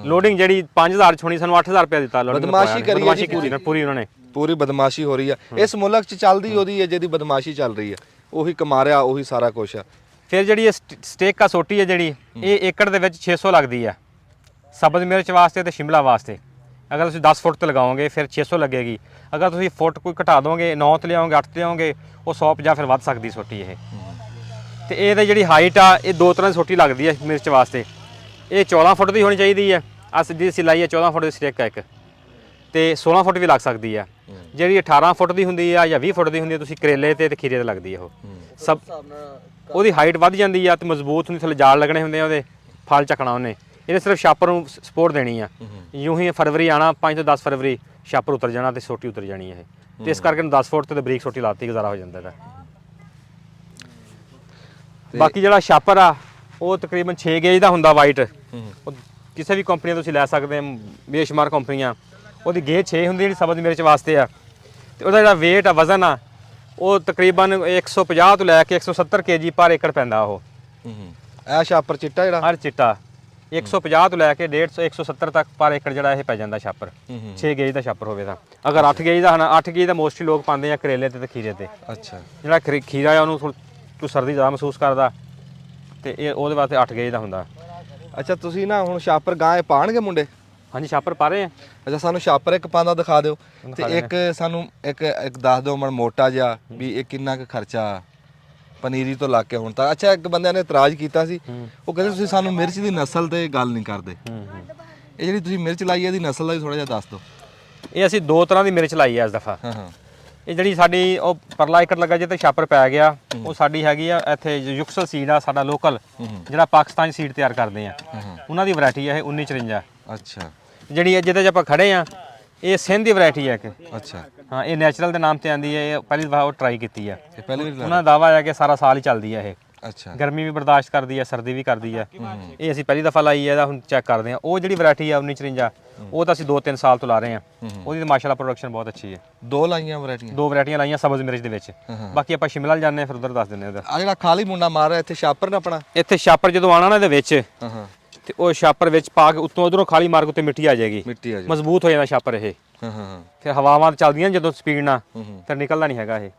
ਲੋਡਿੰਗ ਜਿਹੜੀ 5000 ਛੋਣੀ, ਸਾਨੂੰ 8000 ਰੁਪਏ ਦਿੱਤਾ। ਬਦਮਾਸ਼ੀ ਕਰੀ ਪੂਰੀ ਉਹਨਾਂ ਨੇ, ਪੂਰੀ ਬਦਮਾਸ਼ੀ ਹੋ ਰਹੀ ਆ ਇਸ ਮੁਲਕ 'ਚ। ਚੱਲਦੀ ਉਹਦੀ ਹੈ ਜਿਹਦੀ ਬਦਮਾਸ਼ੀ ਚੱਲ ਰਹੀ ਹੈ, ਉਹੀ ਕਮਾ ਰਿਹਾ, ਉਹੀ ਸਾਰਾ ਕੁਝ ਆ। ਫਿਰ ਜਿਹੜੀ ਇਹ ਸਟੇਕ ਆ ਸੋਟੀ ਹੈ ਜਿਹੜੀ, ਇਹ ਏਕੜ ਦੇ ਵਿੱਚ 600 ਲੱਗਦੀ ਆ ਸਬਜ਼ ਮਿਰਚ ਵਾਸਤੇ ਤੇ ਸ਼ਿਮਲਾ ਵਾਸਤੇ। ਅਗਰ ਤੁਸੀਂ 10 ਫੁੱਟ ਤੇ ਲਗਾਓਗੇ ਫਿਰ 600 ਲੱਗੇਗੀ। ਅਗਰ ਤੁਸੀਂ ਫੁੱਟ ਕੋਈ ਘਟਾ ਦੋਗੇ, 9 ਤੇ ਲਿਆਓਗੇ, 8 ਤੇ ਲਿਆਓਗੇ, ਉਹ 150 ਫਿਰ ਵੱਧ ਸਕਦੀ ਸੋਟੀ ਇਹ। ਤੇ ਇਹਦੀ ਜਿਹੜੀ ਹਾਈਟ ਆ, ਇਹ 2 ਤਰ੍ਹਾਂ ਦੀ ਸੋਟੀ ਲੱਗਦੀ ਹੈ ਮਿਰਚ ਵਾਸਤੇ। ਇਹ 14 ਫੁੱਟ ਦੀ ਹੋਣੀ ਚਾਹੀਦੀ ਹੈ। ਅਸੀਂ ਦੀ ਸਿਲਾਈ ਹੈ 14 ਫੁੱਟ ਦੀ ਸਟੇਕ ਆ ਇੱਕ, ਤੇ 16 ਫੁੱਟ ਵੀ ਲੱਗ ਸਕਦੀ ਆ। ਜਿਹੜੀ 18 ਫੁੱਟ ਦੀ ਹੁੰਦੀ ਆ ਜਾਂ 20 ਫੁੱਟ ਦੀ ਹੁੰਦੀ ਆ, ਤੁਸੀਂ ਕਰੇਲੇ ਤੇ ਖੀਰੇ ਤੇ ਲੱਗਦੀ ਆ ਉਹ ਸਭ। ਉਹਦੀ ਹਾਈਟ ਵੱਧ ਜਾਂਦੀ ਆ ਤੇ ਮਜ਼ਬੂਤ ਹੁੰਦੀ, ਥੱਲੇ ਜਾਲ ਲੱਗਣੇ ਹੁੰਦੇ ਆ, ਉਹਦੇ ਫਲ ਚੱਕਣਾ ਉਹਨੇ। ਇਹਨੇ ਸਿਰਫ ਛਾਪਰ ਨੂੰ ਸਪੋਰਟ ਦੇਣੀ ਆ। ਯੂੰ ਹੀ ਫਰਵਰੀ ਆਣਾ, 5 ਤੋਂ 10 ਫਰਵਰੀ ਛਾਪਰ ਉਤਰ ਜਾਣਾ ਤੇ ਸੋਟੀ ਉਤਰ ਜਾਣੀ ਇਹ। ਤੇ ਇਸ ਕਰਕੇ 10 ਫੁੱਟ ਤੇ ਬਰੀਕ ਸੋਟੀ ਲਾਤੀ, ਗੁਜ਼ਾਰਾ ਹੋ ਜਾਂਦਾ ਇਹਦਾ। ਬਾਕੀ ਜਿਹੜਾ ਛਾਪਰ ਆ ਉਹ ਤਕਰੀਬਨ 6 ਗੇਜ ਦਾ ਹੁੰਦਾ ਵਾਈਟ। ਉਹ ਕਿਸੇ ਵੀ ਕੰਪਨੀ ਤੁਸੀਂ ਲੈ ਸਕਦੇ ਆ, ਬੇਸ਼ੁਮਾਰ ਕੰਪਨੀਆਂ। ਉਹਦੀ ਗੇਜ 6 ਹੁੰਦੀ ਜਿਹੜੀ ਸਬਜ਼ ਮਿਰਚ ਵਾਸਤੇ ਆ। ਤੇ ਉਹਦਾ ਜਿਹੜਾ weight ਆ, ਵਜ਼ਨ ਆ, ਉਹ ਤਕਰੀਬਨ 150 ਤੋਂ ਲੈ ਕੇ 170 kg ਪਰ ਏਕੜ ਪੈਂਦਾ ਉਹ। ਇਹ ਛਾਪਰ ਚਿੱਟਾ ਜਿਹੜਾ ਹਰ ਚਿੱਟਾ 150 ਤੋਂ ਲੈ ਕੇ 150 170 ਤੱਕ ਪਰ ਏਕੜ ਜਿਹੜਾ ਇਹ ਪੈ ਜਾਂਦਾ ਛਾਪਰ। 6 ਗੇਜ ਦਾ ਛਾਪਰ ਹੋਵੇ ਤਾਂ। ਅਗਰ 8 ਗੇਜ ਦਾ ਹਨਾ, 8 ਗੇਜ ਦਾ ਮੋਸਟਲੀ ਲੋਕ ਪਾਉਂਦੇ ਆ ਕਰੇਲੇ ਤੇ ਖੀਰੇ ਤੇ। ਅੱਛਾ। ਜਿਹੜਾ ਖੀਰਾ ਆ ਉਹਨੂੰ ਤੂੰ ਸਰਦੀ ਜ਼ਿਆਦਾ ਮਹਿਸੂਸ ਕਰਦਾ ਤੇ ਇਹ ਉਹਦੇ ਵਾਸਤੇ 8 ਗੇਜ ਦਾ ਹੁੰਦਾ। ਅੱਛਾ, ਤੁਸੀਂ ਨਾ ਹੁਣ ਛਾਪਰ ਗਾਂ ਪਾਣਗੇ ਮੁੰਡੇ? ਹਾਂਜੀ, ਛਾਪਰ ਪਾ ਰਹੇ ਆ। ਅੱਛਾ, ਸਾਨੂੰ ਛਾਪਰ ਇੱਕ ਪਾਉਂਦਾ ਦਿਖਾ ਦਿਓ ਤੇ ਇੱਕ ਸਾਨੂੰ ਇੱਕ ਦੱਸ ਦਿਓ ਮਨ ਮੋਟਾ ਜਿਹਾ ਵੀ ਇਹ ਕਿੰਨਾ ਕੁ ਖਰਚਾ ਪਨੀਰੀ ਤੋਂ ਲੱਗ ਕੇ ਹੁਣ ਤੱਕ। ਅੱਛਾ, ਇੱਕ ਬੰਦੇ ਨੇ ਇਤਰਾਜ਼ ਕੀਤਾ ਸੀ, ਉਹ ਕਹਿੰਦੇ ਤੁਸੀਂ ਸਾਨੂੰ ਮਿਰਚ ਦੀ ਨਸਲ ਤੇ ਗੱਲ ਨਹੀਂ ਕਰਦੇ। ਇਹ ਜਿਹੜੀ ਤੁਸੀਂ ਮਿਰਚ ਲਾਈ ਹੈ ਇਹਦੀ ਨਸਲ ਦਾ ਵੀ ਥੋੜਾ ਜਿਹਾ ਦੱਸ ਦਿਓ। ਇਹ ਅਸੀਂ 2 ਤਰ੍ਹਾਂ ਦੀ ਮਿਰਚ ਲਾਈ ਹੈ ਇਸ ਦਫਾ। ਇਹ ਜਿਹੜੀ ਸਾਡੀ ਉਹ ਪਰਲਾ ਏਕੜ ਲੱਗਾ ਜਿੱਥੇ ਛਾਪਰ ਪੈ ਗਿਆ, ਉਹ ਸਾਡੀ ਹੈਗੀ ਆ ਇੱਥੇ ਯੁਕਸਲ ਸੀਡ ਆ ਸਾਡਾ ਲੋਕਲ, ਜਿਹੜਾ ਪਾਕਿਸਤਾਨ ਸੀਡ ਤਿਆਰ ਕਰਦੇ ਆ। ਉਹਨਾਂ ਦੀ ਵੈਰਾਈਟੀ ਆ ਇਹ 1954। ਅੱਛਾ। ਜਿਹੜੀ ਜਿਹਦੇ 'ਚ ਆਪਾਂ ਖੜੇ ਆ ਇਹ ਸਿੰਧ ਦੀ ਵੈਰਾਈਟੀ ਹੈ ਇੱਕ। ਅੱਛਾ। ਹਾਂ, ਇਹ ਨੈਚੁਰਲ ਦੇ ਨਾਮ ਤੇ ਆਂਦੀ ਹੈ। ਇਹ ਪਹਿਲੀ ਵਾਰ ਉਹ ਟਰਾਈ ਕੀਤੀ ਆ। ਇਹ ਪਹਿਲੀ ਵਾਰ ਉਹਨਾਂ ਦਾ ਦਾਵਾ ਹੈ ਕਿ ਸਾਰਾ ਸਾਲ ਹੀ ਚੱਲਦੀ ਹੈ ਇਹ। ਅੱਛਾ। ਗਰਮੀ ਵੀ ਬਰਦਾਸ਼ਤ ਕਰਦੀ ਹੈ, ਸਰਦੀ ਵੀ ਕਰਦੀ ਹੈ। ਇਹ ਅਸੀਂ ਪਹਿਲੀ ਦਫਾ ਲਾਈ ਹੈ, ਇਹਦਾ ਹੁਣ ਚੈੱਕ ਕਰਦੇ ਆ। ਉਹ ਜਿਹੜੀ ਵੈਰਾਈਟੀ ਆ 1954, ਉਹ ਤਾਂ ਅਸੀਂ 2-3 ਸਾਲ ਤੋਂ ਲਾ ਰਹੇ ਆ। ਉਹਦੀ ਤਾਂ ਮਾਸ਼ਾਅੱਲਾ ਪ੍ਰੋਡਕਸ਼ਨ ਬਹੁਤ ਅੱਛੀ ਹੈ। 2 ਲਾਈਆਂ ਵੈਰਾਈਟੀਆਂ? 2 ਵੈਰਾਈਟੀਆਂ ਲਾਈਆਂ ਸਬਜ਼ ਮਿਰਚ ਦੇ ਵਿੱਚ। ਬਾਕੀ ਆਪਾਂ ਸ਼ਿਮਲਾ ਜਾਂਦੇ ਆ, ਫਿਰ ਉਧਰ ਦੱਸ ਦਿੰਦੇ ਆ। ਆ ਜਿਹੜਾ ਖਾਲੀ ਮੁੰਡਾ ਮਾਰ ਰਿਹਾ ਇੱਥੇ ਛਾਪਰ ਨੇ ਆਪਣਾ, ਇੱਥੇ ਛਾਪਰ ਜਦੋਂ ਆਣਾ ਨਾ ਇਹਦੇ ਵਿੱਚ, ਤੇ ਉਹ ਛਾਪਰ ਵਿੱਚ ਪਾ ਕੇ ਉੱਤੋਂ ਉਧਰੋਂ ਖਾਲੀ ਮਾਰ ਕੇ ਉੱਤੇ ਮਿੱਟੀ ਆ ਜਾਏਗੀ, ਮਿੱਟੀ ਆ ਜਾਏ, ਮਜ਼ਬੂਤ ਹੋ ਜਾਂਦਾ ਛਾਪਰ ਇਹ। ਫਿਰ ਹਵਾਵਾਂ ਚੱਲਦੀਆਂ ਜਦੋਂ ਸਪੀਡ ਨਾਲ, ਫਿਰ ਨਿਕਲਦਾ ਨਹੀਂ ਹੈਗਾ ਇਹ।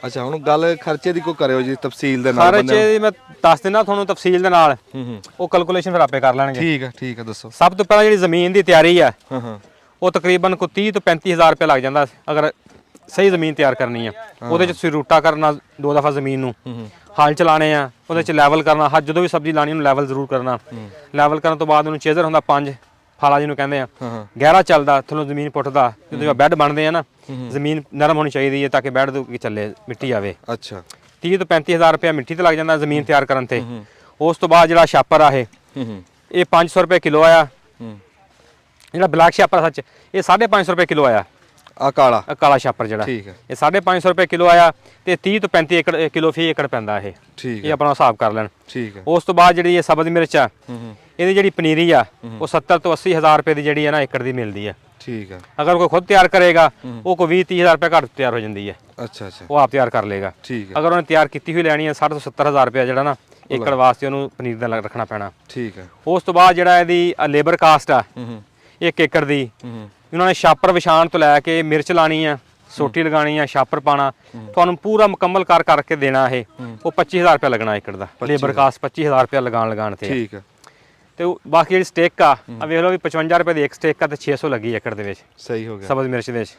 ਅੱਛਾ, ਹੁਣ ਗੱਲ ਖਰਚੇ ਦੀ ਕੋਈ ਕਰਿਓ ਜੀ ਤਫਸੀਲ ਦੇ ਨਾਲ। ਖਰਚੇ ਦੀ ਮੈਂ ਦੱਸ ਦਿੰਦਾ ਤੁਹਾਨੂੰ ਤਫਸੀਲ ਦੇ ਨਾਲ, ਉਹ ਕੈਲਕੂਲੇਸ਼ਨ ਫਿਰ ਆਪੇ ਕਰ ਲੈਣਗੇ। ਠੀਕ ਹੈ, ਦੱਸੋ। ਸਭ ਤੋਂ ਪਹਿਲਾਂ ਜਿਹੜੀ ਜ਼ਮੀਨ ਦੀ ਤਿਆਰੀ ਆ, ਉਹ ਤਕਰੀਬਨ ਕੋਈ 30 ਤੋਂ 35,000 ਰੁਪਏ ਲੱਗ ਜਾਂਦਾ ਅਗਰ ਸਹੀ ਜ਼ਮੀਨ ਤਿਆਰ ਕਰਨੀ ਆ। ਉਹਦੇ 'ਚ ਤੁਸੀਂ ਰੂਟਾ ਕਰਨਾ 2 ਦਫਾ ਜ਼ਮੀਨ ਨੂੰ, ਹਲ ਚਲਾਣੇ ਆ, ਉਹਦੇ 'ਚ ਲੈਵਲ ਕਰਨਾ, ਹਰ ਜਦੋਂ ਵੀ ਸਬਜ਼ੀ ਲਾਣੀ ਉਹਨੂੰ ਲੈਵਲ ਜ਼ਰੂਰ ਕਰਨਾ। ਲੈਵਲ ਕਰਨ ਤੋਂ ਬਾਅਦ ਉਹਨੂੰ ਚੇਜ਼ਰ ਹੁੰਦਾ 5 ਫਾਲਾ ਜਿਹਨੂੰ ਕਹਿੰਦੇ ਆ, ਗਹਿਰਾ ਚੱਲਦਾ, ਥੱਲੋਂ ਜ਼ਮੀਨ ਪੁੱਟਦਾ। ਜਦੋਂ ਬੈੱਡ ਬਣਦੇ ਆ ਨਾ, ਜ਼ਮੀਨ ਨਰਮ ਹੋਣੀ ਚਾਹੀਦੀ ਹੈ ਤਾਂ ਕਿ ਬੈੱਡ ਦੇ ਚੱਲੇ, ਮਿੱਟੀ ਆਵੇ। ਅੱਛਾ। 30 ਤੋਂ 35,000 ਰੁਪਏ ਮਿੱਟੀ ਤੇ ਲੱਗ ਜਾਂਦਾ ਜ਼ਮੀਨ ਤਿਆਰ ਕਰਨ ਤੇ। ਉਸ ਤੋਂ ਬਾਅਦ ਜਿਹੜਾ ਛਾਪਰ ਆ ਇਹ 500 ਰੁਪਏ ਕਿਲੋ ਆਇਆ। ਜਿਹੜਾ ਬਲੈਕ ਛਾਪਰ ਸੱਚ ਇਹ 550 ਰੁਪਏ ਕਿਲੋ ਆਇਆ। ਆ ਕਾਲਾ ਛਾਪਰ ਜਿਹੜਾ ਠੀਕ ਹੈ, ਇਹ 550 ਰੁਪਏ ਕਿਲੋ ਆਇਆ ਤੇ 30 ਤੋਂ 35 ਕਿਲੋ ਫੀ ਏਕੜ ਪੈਂਦਾ ਇਹ। ਠੀਕ ਇਹ ਆਪਣਾ ਹਿਸਾਬ ਕਰ ਲੈਣ। ਠੀਕ ਹੈ। ਉਸ ਤੋਂ ਬਾਅਦ ਜਿਹੜੀ ਇਹ ਸਬਜ਼ ਮਿਰਚ ਆ, ਇਹਦੀ ਜਿਹੜੀ ਪਨੀਰੀ ਆ ਉਹ 70 ਤੋਂ 80,000 ਰੁਪਏ ਦੀ ਜਿਹੜੀ ਹੈ ਨਾ ਏਕੜ ਦੀ ਮਿਲਦੀ ਹੈ। ਠੀਕ ਹੈ। ਅਗਰ ਕੋਈ ਖੁਦ ਤਿਆਰ ਕਰੇਗਾ ਉਹ ਕੋਈ 20-30,000 ਰੁਪਏ ਘੱਟ ਤਿਆਰ ਹੋ ਜਾਂਦੀ ਹੈ। ਅੱਛਾ। ਉਹ ਆਪ ਤਿਆਰ ਕਰ ਲੇਗਾ। ਠੀਕ ਹੈ। ਅਗਰ ਉਹਨੇ ਤਿਆਰ ਕੀਤੀ ਹੋਈ ਲੈਣੀ ਹੈ 60 ਤੋਂ 70,000 ਰੁਪਏ ਜਿਹੜਾ ਨਾ ਏਕੜ ਵਾਸਤੇ ਉਹਨੂੰ ਪਨੀਰ ਦਾ ਰੱਖਣਾ ਪੈਣਾ। ਠੀਕ ਹੈ। ਉਸ ਤੋਂ ਬਾਅਦ ਜਿਹੜਾ ਇਹਦੀ ਲੇਬਰ ਕਾਸਟ ਆ 1 ਏਕੜ ਦੀ, ਉਹਨਾਂ ਨੇ ਛਾਪਰ ਵਿਛਾਣ ਤੋਂ ਲੈ ਕੇ ਮਿਰਚ ਲਾਣੀ ਆ, ਸੋਟੀ ਲਗਾਣੀ ਆ, ਛਾਪਰ ਪਾਣਾ, ਤੁਹਾਨੂੰ ਪੂਰਾ ਮੁਕੰਮਲ ਕਰਕੇ ਦੇਣਾ ਇਹ। ਉਹ 25,000 ਰੁਪਏ ਲੱਗਣਾ ਏਕੜ ਦਾ। ਲੇਬਰ ਕਾਸਟ 25,000 ਰੁਪਏ ਲਗਾਉਣ ਤੇ। ਠੀਕ ਹੈ। ਤੇ ਬਾਕੀ ਜਿਹੜੀ ਸਟੇਕ ਆ ਵੇਖ ਲਓ ਵੀ 55 ਰੁਪਏ ਦੀ ਇੱਕ ਸਟੇਕ ਆ ਤੇ 600 ਲੱਗੀ ਏਕੜ ਦੇ ਵਿੱਚ। ਸਹੀ ਹੋ ਗਿਆ। ਸਬਜ਼ ਮਿਰਚ ਦੇ ਵਿੱਚ।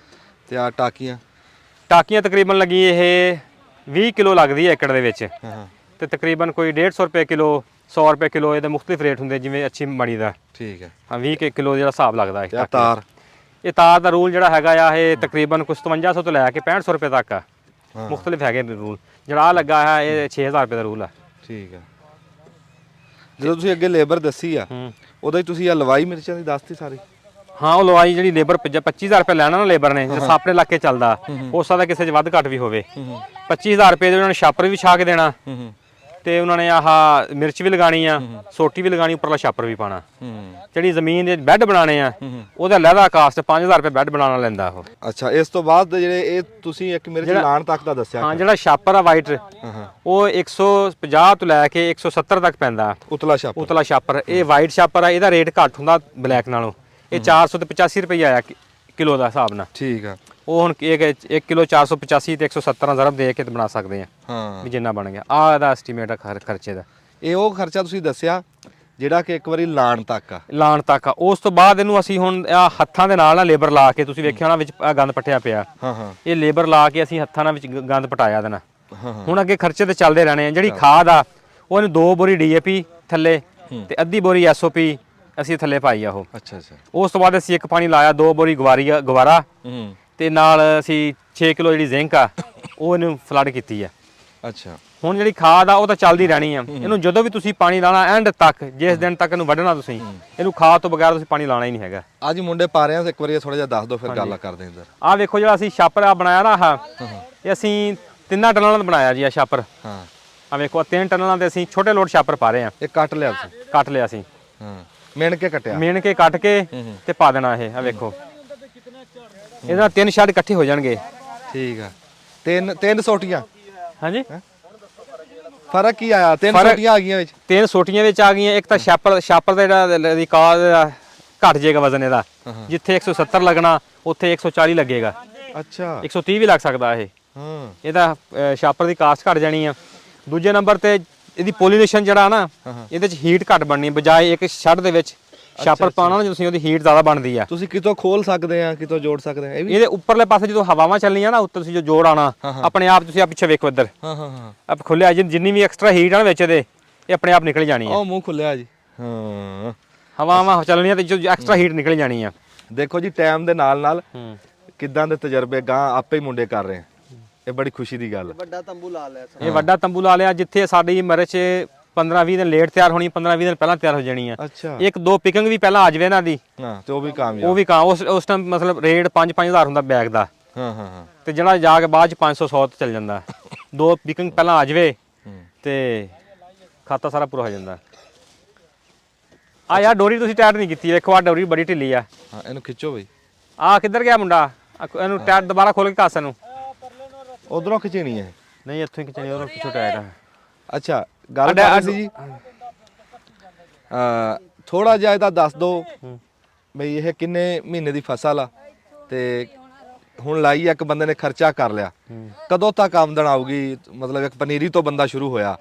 ਤੇ ਆ ਟਾਕੀਆਂ ਤਕਰੀਬਨ ਲੱਗੀ ਇਹ 20 ਕਿਲੋ ਲੱਗਦੀ ਹੈ ਏਕੜ ਦੇ ਵਿੱਚ। ਤੇ ਤਕਰੀਬਨ ਕੋਈ 150 ਰੁਪਏ ਕਿਲੋ, 100 ਰੁਪਏ ਕਿਲੋ, ਇਹਦੇ ਮੁxtਲਿਫ ਰੇਟ ਹੁੰਦੇ ਜਿਵੇਂ ਅੱਛੀ ਮਾੜੀ ਦਾ। ਠੀਕ ਹੈ। ਹਾਂ, 20 ਕਿਲੋ ਜਿਹੜਾ ਹਿਸਾਬ ਲੱਗਦਾ ਹੈ। ਤਾਰ ਇਹ ਤਾਰ ਦਾ ਰੂਲ ਜਿਹੜਾ ਹੈਗਾ ਆ ਇਹ ਤਕਰੀਬਨ ਕੁਝ 5700 ਤੋਂ ਲੈ ਕੇ 6500 ਰੁਪਏ ਤੱਕ ਆ। ਮੁxtਲਿਫ ਹੈਗੇ ਰੂਲ। ਜਿਹੜਾ ਆ ਲੱਗਾ ਹੈ ਇਹ 6000 ਰੁਪਏ ਦਾ ਰੂਲ ਆ। ਠੀਕ ਹੈ। ਜਦੋਂ ਤੁਸੀਂ ਅੱਗੇ ਲੇਬਰ ਦੱਸੀ ਆ ਉਦੋਂ ਹੀ ਤੁਸੀਂ ਆ ਲਵਾਈ ਮਿਰਚਾਂ ਦੀ ਦੱਸਤੀ ਸਾਰੀ? ਹਾਂ, ਉਹ ਲਵਾਈ ਜਿਹੜੀ ਲੇਬਰ 25,000 ਰੁਪਏ ਲੈਣਾ ਨਾ ਲੇਬਰ ਨੇ, ਜਿਵੇਂ ਆਪਣੇ ਇਲਾਕੇ ਚੱਲਦਾ, ਹੋ ਸਕਦਾ ਕਿਸੇ 'ਚ ਵੱਧ ਘੱਟ ਵੀ ਹੋਵੇ। 25,000 ਰੁਪਏ ਦੇ ਉਹਨਾਂ ਨੇ ਛਾਪਰ ਵੀ ਛਾ ਕੇ ਦੇਣਾ ਤੇ ਉਹਨਾਂ ਨੇ ਆਹ ਮਿਰਚ ਵੀ ਲਗਾਣੀ ਆ, ਸੋਟੀ ਵੀ ਲਗਾਣੀ, ਉੱਪਰਲਾ ਛਾਪਰ ਵੀ ਪਾਣਾ। ਜਿਹੜੀ ਜ਼ਮੀਨ ਦੇ ਬੈੱਡ ਬਣਾਣੇ ਆ ਉਹਦਾ ਲਹਿਦਾ ਕਾਸਟ 5,000 ਰੁਪਏ ਬੈੱਡ ਬਣਾਉਣਾ ਲੈਂਦਾ ਉਹ। ਅੱਛਾ। ਇਸ ਤੋਂ ਬਾਅਦ ਜਿਹੜੇ ਇਹ ਤੁਸੀਂ ਇੱਕ ਮਿਰਚ ਲਾਣ ਤੱਕ ਦਾ ਦੱਸਿਆ। ਹਾਂ, ਜਿਹੜਾ ਛਾਪਰ ਆ ਵਾਈਟ ਉਹ 150 ਤੋਂ ਲੈ ਕੇ 170 ਤੱਕ ਪੈਂਦਾ। ਉਤਲਾ ਛਾਪਰ ਇਹ ਵਾਈਟ ਛਾਪਰ ਆ, ਇਹਦਾ ਰੇਟ ਘੱਟ ਹੁੰਦਾ ਬਲੈਕ ਨਾਲੋਂ। ਇਹ 400 ਤੇ 85 ਰੁਪਏ ਆਇਆ ਕਿਲੋ ਦਾ ਹਿਸਾਬ ਨਾਲ। ਠੀਕ ਆ। ਉਹ ਹੁਣ 1 ਕਿਲੋ 485 ਤੇ 170 ਜ਼ਰਬ ਦੇ ਕੇ ਬਣਾ ਸਕਦੇ ਆ। ਹਾਂ, ਵੀ ਜਿੰਨਾ ਬਣ ਗਿਆ। ਆਹ ਇਹਦਾ ਐਸਟੀਮੇਟ ਆ ਖਰਚੇ ਦਾ। ਇਹ ਉਹ ਖਰਚਾ ਤੁਸੀਂ ਦੱਸਿਆ ਜਿਹੜਾ ਕਿ ਇੱਕ ਵਾਰੀ ਲਾਣ ਤੱਕ ਆ। ਉਸ ਤੋਂ ਬਾਅਦ ਇਹਨੂੰ ਅਸੀਂ ਹੁਣ ਆ ਹੱਥਾਂ ਦੇ ਨਾਲ ਨਾ ਲੇਬਰ ਲਾ ਕੇ, ਤੁਸੀਂ ਵੇਖਿਆ ਹੋਣਾ ਵਿੱਚ ਗੰਦ ਪੱਟਿਆ ਪਿਆ। ਇਹ ਲੇਬਰ ਲਾ ਕੇ ਅਸੀਂ ਹੱਥਾਂ ਨਾਲ ਵਿੱਚ ਗੰਦ ਪਟਾਇਆ ਦੇਣਾ। ਹੁਣ ਅੱਗੇ ਖਰਚੇ ਤੇ ਚੱਲਦੇ ਰਹਿਣੇ ਆ। ਜਿਹੜੀ ਖਾਦ ਆ ਉਹਨੇ 2 ਬੋਰੀ DAP ਥੱਲੇ ਤੇ ਅੱਧੀ ਬੋਰੀ SOP ਅਸੀਂ ਥੱਲੇ ਪਾਈ ਆ ਉਹ। ਅੱਛਾ। ਉਸ ਤੋਂ ਬਾਅਦ ਅਸੀਂ ਇੱਕ ਪਾਣੀ ਲਾਇਆ 2 ਬੋਰੀ ਗਵਾਰਾ ਤੇ ਨਾਲ ਅਸੀਂ 6 ਕਿਲੋ ਜਿਹੜੀ ਜ਼ਿੰਕ ਆ ਉਹ ਇਹਨੂੰ ਫਲੱਡ ਕੀਤੀ ਆ। ਅੱਛਾ ਹੁਣ ਜਿਹੜੀ ਖਾਦ ਆ ਉਹ ਤਾਂ ਚੱਲਦੀ ਰਹਿਣੀ ਆ। ਇਹਨੂੰ ਜਦੋਂ ਵੀ ਤੁਸੀਂ ਪਾਣੀ ਲਾਣਾ ਐਂਡ ਤੱਕ, ਜਿਸ ਦਿਨ ਤੱਕ ਇਹਨੂੰ ਵੱਢਣਾ ਤੁਸੀਂ, ਇਹਨੂੰ ਖਾਦ ਤੋਂ ਬਗੈਰ ਤੁਸੀਂ ਪਾਣੀ ਲਾਣਾ ਹੀ ਨਹੀਂ ਹੈਗਾ। ਅੱਜ ਮੁੰਡੇ ਪਾ ਰਹੇ ਆ, ਇੱਕ ਵਾਰੀ ਥੋੜਾ ਜਿਹਾ ਦੱਸ ਦਿਓ, ਫਿਰ ਗੱਲ ਕਰਦੇ ਇੱਧਰ। ਆਹ ਵੇਖੋ ਜਿਹੜਾ ਅਸੀਂ ਛਾਪਰ ਆ ਬਣਾਇਆ ਨਾ, ਆਹ ਇਹ ਅਸੀਂ 3 ਟਨਲਾਂ ਦਾ ਬਣਾਇਆ ਜੀ ਆ ਛਾਪਰ। ਹਾਂ ਆ ਵੇਖੋ 3 ਟਨਲਾਂ ਦੇ ਅਸੀਂ ਛੋਟੇ ਲੋਟ ਛਾਪਰ ਪਾ ਰਹੇ ਆ। ਇਹ ਕੱਟ ਲਿਆ ਤੁਸੀਂ? ਕੱਟ ਲਿਆ ਅਸੀਂ, ਹਾਂ ਮਿਣ ਕੇ ਕੱਟਿਆ? ਮਿਣ ਕੇ ਕੱਟ ਕੇ ਤੇ ਪਾ ਦੇਣਾ ਇਹ। ਆ ਵੇਖੋ ਇਹਦੇ ਨਾਲ 3 ਸ਼ੈੱਡ ਇਕੱਠੇ ਹੋ ਜਾਣਗੇ। ਠੀਕ ਆ। ਤਿੰਨ ਸੋਟੀਆਂ? ਹਾਂਜੀ ਫਰਕ ਕੀ ਆਇਆ? 3 ਸੋਟੀਆਂ ਆ ਗਈਆਂ ਵਿੱਚ? 3 ਸੋਟੀਆਂ ਵਿੱਚ ਆ ਗਈਆਂ। ਇੱਕ ਤਾਂ ਛਾਪਰ ਦਾ ਜਿਹੜਾ ਰਿਕਾਰਡ ਘਟ ਜਾਏਗਾ ਵਜ਼ਨ ਇਹਦਾ, ਜਿੱਥੇ 170 ਲੱਗਣਾ ਉੱਥੇ 140 ਲੱਗੇਗਾ। ਅੱਛਾ 130 ਵੀ ਲੱਗ ਸਕਦਾ ਇਹ। ਹਾਂ ਇਹਦਾ ਛਾਪਰ ਦੀ ਕਾਸਟ ਘਟ ਜਾਣੀ ਆ। ਦੂਜੇ ਨੰਬਰ ਤੇ ਇਹਦੀ ਪੋਲੀਨੇਸ਼ਨ ਜਿਹੜਾ ਨਾ, ਇਹਦੇ ਚ ਹੀਟ ਘਟ ਬਣਨੀ, ਬਜਾਏ ਇੱਕ ਛੱਡ ਦੇ ਵਿੱਚ ਛਾਪਰ ਪਾਉਣਾ ਨਾ ਤੁਸੀਂ, ਉਹਦੀ ਹੀਟ ਜ਼ਿਆਦਾ ਬਣਦੀ ਆ। ਤੁਸੀਂ ਕਿਤੋਂ ਖੋਲ ਸਕਦੇ ਆ, ਕਿਤੋਂ ਜੋੜ ਸਕਦੇ ਆ? ਇਹ ਵੀ ਇਹਦੇ ਉੱਪਰਲੇ ਪਾਸੇ ਜਦੋਂ ਹਵਾਵਾਂ ਚੱਲਣੀਆਂ ਨਾ, ਉੱਤੇ ਤੁਸੀਂ ਜੋ ਜੋੜ ਆਣਾ ਆਪਣੇ ਆਪ, ਤੁਸੀਂ ਆ ਪਿੱਛੇ ਵੇਖੋ ਇੱਧਰ, ਹਾਂ ਹਾਂ ਹਾਂ ਆਪ ਖੁੱਲਿਆ, ਜਿੰਨੀ ਵੀ ਐਕਸਟਰਾ ਹੀਟ ਆ ਨਾ ਵਿੱਚ ਇਹਦੇ, ਇਹ ਆਪਣੇ ਆਪ ਨਿਕਲ ਜਾਣੀ ਆ। ਉਹ ਮੂੰਹ ਖੁੱਲਿਆ ਜੀ। ਹਾਂ ਹਵਾਵਾਂ ਚੱਲਣੀਆਂ ਤੇ ਜੋ ਐਕਸਟਰਾ ਹੀਟ ਨਿਕਲ ਜਾਣੀ ਆ। ਦੇਖੋ ਜੀ ਟਾਈਮ ਦੇ ਨਾਲ ਨਾਲ ਕਿੱਦਾਂ ਦੇ ਤਜਰਬੇ ਗਾਂ ਆਪੇ ਹੀ ਮੁੰਡੇ ਕਰ ਰਹੇ ਆ। ਇਹ ਬੜੀ ਖੁਸ਼ੀ ਦੀ ਗੱਲ ਹੈ। ਵੱਡਾ ਤੰਬੂ ਲਾ ਲਿਆ ਇਹ ਵੱਡਾ ਤੰਬੂ ਲਾ ਲਿਆ, ਜਿੱਥੇ ਸਾਡੀ ਮਿਰਚ 15-20 ਦਿਨ ਲੇਟ ਤਿਆਰ ਹੋਣੀ, 15-20 ਦਿਨ ਪਹਿਲਾਂ ਤਿਆਰ ਹੋ ਜਾਣੀ ਆ। ਅੱਛਾ ਇੱਕ ਦੋ ਪਿਕਿੰਗ ਵੀ ਪਹਿਲਾਂ ਆ ਜਾਵੇ ਇਹਨਾਂ ਦੀ, ਹਾਂ ਤੇ ਉਹ ਵੀ ਕਾਮਯਾਬ। ਉਹ ਵੀ ਉਸ ਟਾਈਮ ਮਤਲਬ ਰੇਟ 5-5000 ਹੁੰਦਾ ਬੈਗ ਦਾ। ਹਾਂ ਹਾਂ ਹਾਂ ਤੇ ਜਿਹੜਾ ਜਾ ਕੇ ਬਾਅਦ ਚ 500-100 ਤੇ ਚੱਲ ਜਾਂਦਾ। ਦੋ ਪਿਕਿੰਗ ਪਹਿਲਾਂ ਆ ਜਾਵੇ ਤੇ ਖਾਤਾ ਸਾਰਾ ਪੂਰਾ ਹੋ ਜਾਂਦਾ। ਆ ਯਾਰ ਡੋਰੀ ਤੁਸੀਂ ਟਾਈਟ ਨਹੀਂ ਕੀਤੀ, ਵੇਖੋ ਆ ਡੋਰੀ ਬੜੀ ਢਿੱਲੀ ਆ। ਹਾਂ ਇਹਨੂੰ ਖਿੱਚੋ ਬਈ। ਆ ਕਿੱਧਰ ਗਿਆ ਮੁੰਡਾ? ਇਹਨੂੰ ਟਾਇਰ ਦੁਬਾਰਾ ਖੋਲ ਕੇ ਕੱਸ ਇਹਨੂੰ। ਉਧਰੋਂ ਖਿਚਣੀ ਹੈ? ਨਹੀਂ ਇੱਥੋਂ ਹੀ ਖਿੱਚਣੀ, ਉਧਰੋਂ ਪਿੱਛੋਂ ਟਾਇਰ ਆ। ਅੱਛਾ ਗੱਲ ਕਰ ਸੀ ਜੀ। ਥੋੜਾ ਜਿਹਾ ਇਹਦਾ ਦੱਸ ਦਿਓ ਬਈ ਇਹ ਕਿੰਨੇ ਮਹੀਨੇ ਦੀ ਫਸਲ ਆ, ਤੇ ਹੁਣ ਲਾਈ ਇੱਕ ਬੰਦੇ ਨੇ ਖਰਚਾ ਕਰ ਲਿਆ, ਕਦੋਂ ਤੱਕ ਆਮਦਨ ਆਊਗੀ? ਮਤਲਬ ਇੱਕ ਪਨੀਰੀ ਤੋਂ ਬੰਦਾ ਸ਼ੁਰੂ ਹੋਇਆ,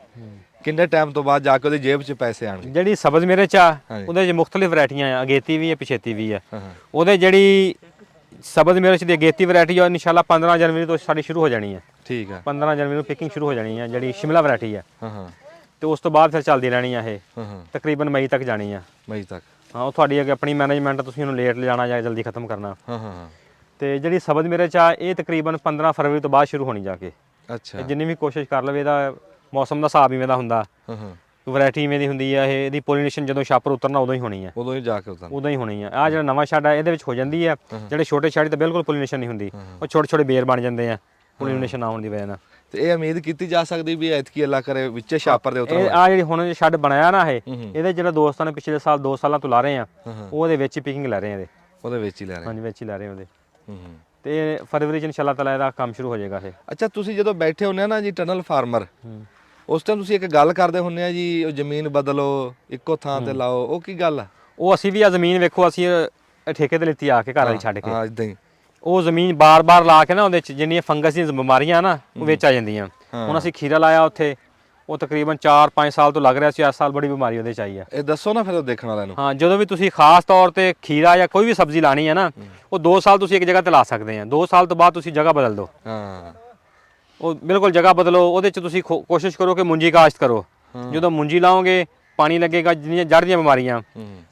ਕਿੰਨੇ ਟਾਈਮ ਤੋਂ ਬਾਅਦ ਜਾ ਕੇ ਉਹਦੀ ਜੇਬ 'ਚ ਪੈਸੇ ਆਣਗੇ? ਜਿਹੜੀ ਸਬਜ਼ ਮਿਰਚ ਆ ਉਹਦੇ 'ਚ ਮੁxtਲਿਫ ਵੈਰਾਈਟੀਆਂ ਆ, ਅਗੇਤੀ ਵੀ ਹੈ ਪਿਛੇਤੀ ਵੀ ਆ। ਉਹਦੇ ਜਿਹੜੀ ਸਬਜ਼ ਮਿਰਚ ਦੀ ਅਗੇਤੀ ਵੈਰਾਈਟੀ ਆ, ਇਨਸ਼ਾਅੱਲਾ 15 ਜਨਵਰੀ ਤੋਂ ਸਾਡੀ ਸ਼ੁਰੂ ਹੋ ਜਾਣੀ ਹੈ। ਠੀਕ ਆ 15 ਜਨਵਰੀ ਨੂੰ ਪਿਕਿੰਗ ਸ਼ੁਰੂ ਹੋ ਜਾਣੀ ਹੈ, ਜਿਹੜੀ ਸ਼ਿਮਲਾ ਵੈਰਾਈਟੀ ਆ। ਹਾਂ ਹਾਂ ਤੇ ਉਸ ਤੋਂ ਬਾਅਦ ਫਿਰ ਚੱਲਦੀ ਰਹਿਣੀ ਆ ਇਹ, ਹਾਂ ਤਕਰੀਬਨ ਮਈ ਤੱਕ ਜਾਣੀ ਆ। ਮਈ ਤੱਕ? ਹਾਂ ਉਹ ਤੁਹਾਡੀ ਅੱਗੇ ਆਪਣੀ ਮੈਨੇਜਮੈਂਟ, ਤੁਸੀਂ ਉਹਨੂੰ ਲੇਟ ਲਿਜਾਣਾ ਜਾਂ ਜਲਦੀ ਖਤਮ ਕਰਨਾ। ਹਾਂ ਹਾਂ ਹਾਂ ਤੇ ਜਿਹੜੀ ਸਬਜ਼ ਮਿਰਚ ਆ ਇਹ ਤਕਰੀਬਨ 15 ਫਰਵਰੀ ਤੋਂ ਬਾਅਦ ਸ਼ੁਰੂ ਹੋਣੀ ਜਾ ਕੇ। ਅੱਛਾ ਜਿੰਨੀ ਵੀ ਕੋਸ਼ਿਸ਼ ਕਰ ਲਵੇ, ਇਹਦਾ ਮੌਸਮ ਦਾ ਹਿਸਾਬ ਇਵੇਂ ਦਾ ਹੁੰਦਾ, ਹਾਂ ਹਾਂ ਵੈਰਾਈਟੀ ਇਵੇਂ ਦੀ ਹੁੰਦੀ ਆ। ਇਹਦੀ ਪੋਲੀਨੇਸ਼ਨ ਜਦੋਂ ਛਾਪਰ ਉਤਰਨਾ ਉਦੋਂ ਹੀ ਹੋਣੀ ਆ, ਉਦੋਂ ਹੀ ਜਾ ਕੇ ਉਤਾਰ ਉਦੋਂ ਹੀ ਹੋਣੀ ਆ। ਆ ਜਿਹੜਾ ਨਵਾਂ ਛੱਡ ਆ ਇਹਦੇ ਵਿੱਚ ਹੋ ਜਾਂਦੀ ਆ। ਜਿਹੜੇ ਛੋਟੇ ਛੱਡ ਤਾਂ ਬਿਲਕੁਲ ਪੋਲੀਨੇਸ਼ਨ ਨਹੀਂ ਹੁੰਦੀ, ਉਹ ਛੋਟੇ ਛੋਟੇ ਬੇਰ ਬਣ ਜਾਂਦੇ ਆ ਪੋਲੀਨੇਸ਼ਨ ਨਾ ਹੋਣ ਦੀ ਵਜ੍ਹਾ ਨਾਲ। ਤੇ ਇਹ ਉਮੀਦ ਕੀਤੀ ਜਾ ਸਕਦੀ ਵੀ ਐਤਕੀ ਅੱਲਾ ਕਰੇ ਵਿੱਚੇ ਛਾਪਰ ਦੇ ਉਤਰ? ਇਹ ਆ ਜਿਹੜੀ ਹੁਣ ਛੱਡ ਬਣਾਇਆ ਨਾ ਇਹ, ਇਹਦੇ ਜਿਹੜਾ ਦੋਸਤਾਂ ਨੇ ਪਿਛਲੇ ਸਾਲ 2 ਸਾਲਾਂ ਤੋਂ ਲਾ ਰਹੇ ਆ, ਉਹਦੇ ਵਿੱਚ ਹੀ ਪਿਕਿੰਗ ਲੈ ਰਹੇ ਆ ਇਹਦੇ। ਉਹਦੇ ਵਿੱਚ ਹੀ ਲੈ ਰਹੇ? ਹਾਂਜੀ ਵਿੱਚ ਹੀ ਲੈ ਰਹੇ ਉਹਦੇ। ਤੇ ਫਰਵਰੀ ਚ ਇਨਸ਼ਾਅੱਲਾ ਤਾਲਾ ਇਹਦਾ ਕੰਮ ਸ਼ੁਰੂ ਹੋ ਜਾਏਗਾ ਇਹ। ਅੱਛਾ ਤੁਸੀਂ ਜਦੋਂ ਬੈਠੇ ਹੁੰਦੇ ਆ ਨਾ ਜੀ ਟਨਲ ਫਾਰਮਰ, ਉਸ ਟਾਈਮ ਤੁਸੀਂ ਇੱਕ ਗੱਲ ਕਰਦੇ ਹੁੰਦੇ ਆ ਜੀ, ਉਹ ਜ਼ਮੀਨ ਬਦਲੋ ਇੱਕੋ ਥਾਂ ਤੇ ਲਾਓ, ਉਹ ਕੀ ਗੱਲ ਆ? ਉਹ ਅਸੀਂ ਵੀ ਆ ਜ਼ਮੀਨ ਵੇਖੋ, ਅਸੀਂ ਠੇਕੇ ਤੇ ਲਿੱਤੀ ਆ ਕੇ ਘਰ ਵਾਲੀ ਛੱਡ ਕੇ। ਹਾਂ ਇਦਾਂ ਹੀ ਉਹ ਜ਼ਮੀਨ ਬਾਰ-ਬਾਰ ਲਾ ਕੇ ਨਾ ਉਹਦੇ ਚ ਜਿੰਨੀਆਂ ਫੰਗਸ ਦੀਆਂ ਬਿਮਾਰੀਆਂ ਨਾ ਉਹ ਵਿੱਚ ਆ ਜਾਂਦੀਆਂ। ਹੁਣ ਅਸੀਂ ਖੀਰਾ ਲਾਇਆ ਉੱਥੇ, ਉਹ ਤਕਰੀਬਨ 4-5 ਸਾਲ ਤੋਂ ਲੱਗ ਰਿਹਾ ਸੀ, 8 ਸਾਲ ਬੜੀ ਬਿਮਾਰੀ ਉਹਦੇ ਚ ਆਈ ਆ। ਇਹ ਦੱਸੋ ਨਾ ਫਿਰ ਦੇਖਣ ਵਾਲਿਆਂ ਨੂੰ। ਹਾਂ ਜਦੋਂ ਵੀ ਤੁਸੀਂ ਖਾਸ ਤੌਰ ਤੇ ਖੀਰਾ ਜਾਂ ਕੋਈ ਵੀ ਸਬਜ਼ੀ ਲਾਣੀ ਹੈ ਨਾ, ਉਹ 2 ਸਾਲ ਤੁਸੀਂ ਇੱਕ ਜਗ੍ਹਾ ਤੇ ਲਾ ਸਕਦੇ ਆ। 2 ਸਾਲ ਤੋਂ ਬਾਅਦ ਤੁਸੀਂ ਜਗ੍ਹਾ ਬਦਲ ਦਿਓ। ਹਾਂ ਉਹ ਬਿਲਕੁਲ ਜਗ੍ਹਾ ਬਦਲੋ। ਉਹਦੇ ਚ ਤੁਸੀਂ ਕੋਸ਼ਿਸ਼ ਕਰੋ ਕਿ ਮੁੰਜੀ ਕਾਸ਼ਤ ਕਰੋ। ਜਦੋਂ ਮੁੰਜੀ ਲਾਓਗੇ, ਪਾਣੀ ਲੱਗੇਗਾ, ਜਿੰਨੀਆਂ ਜੜ ਦੀਆਂ ਬਿਮਾਰੀਆਂ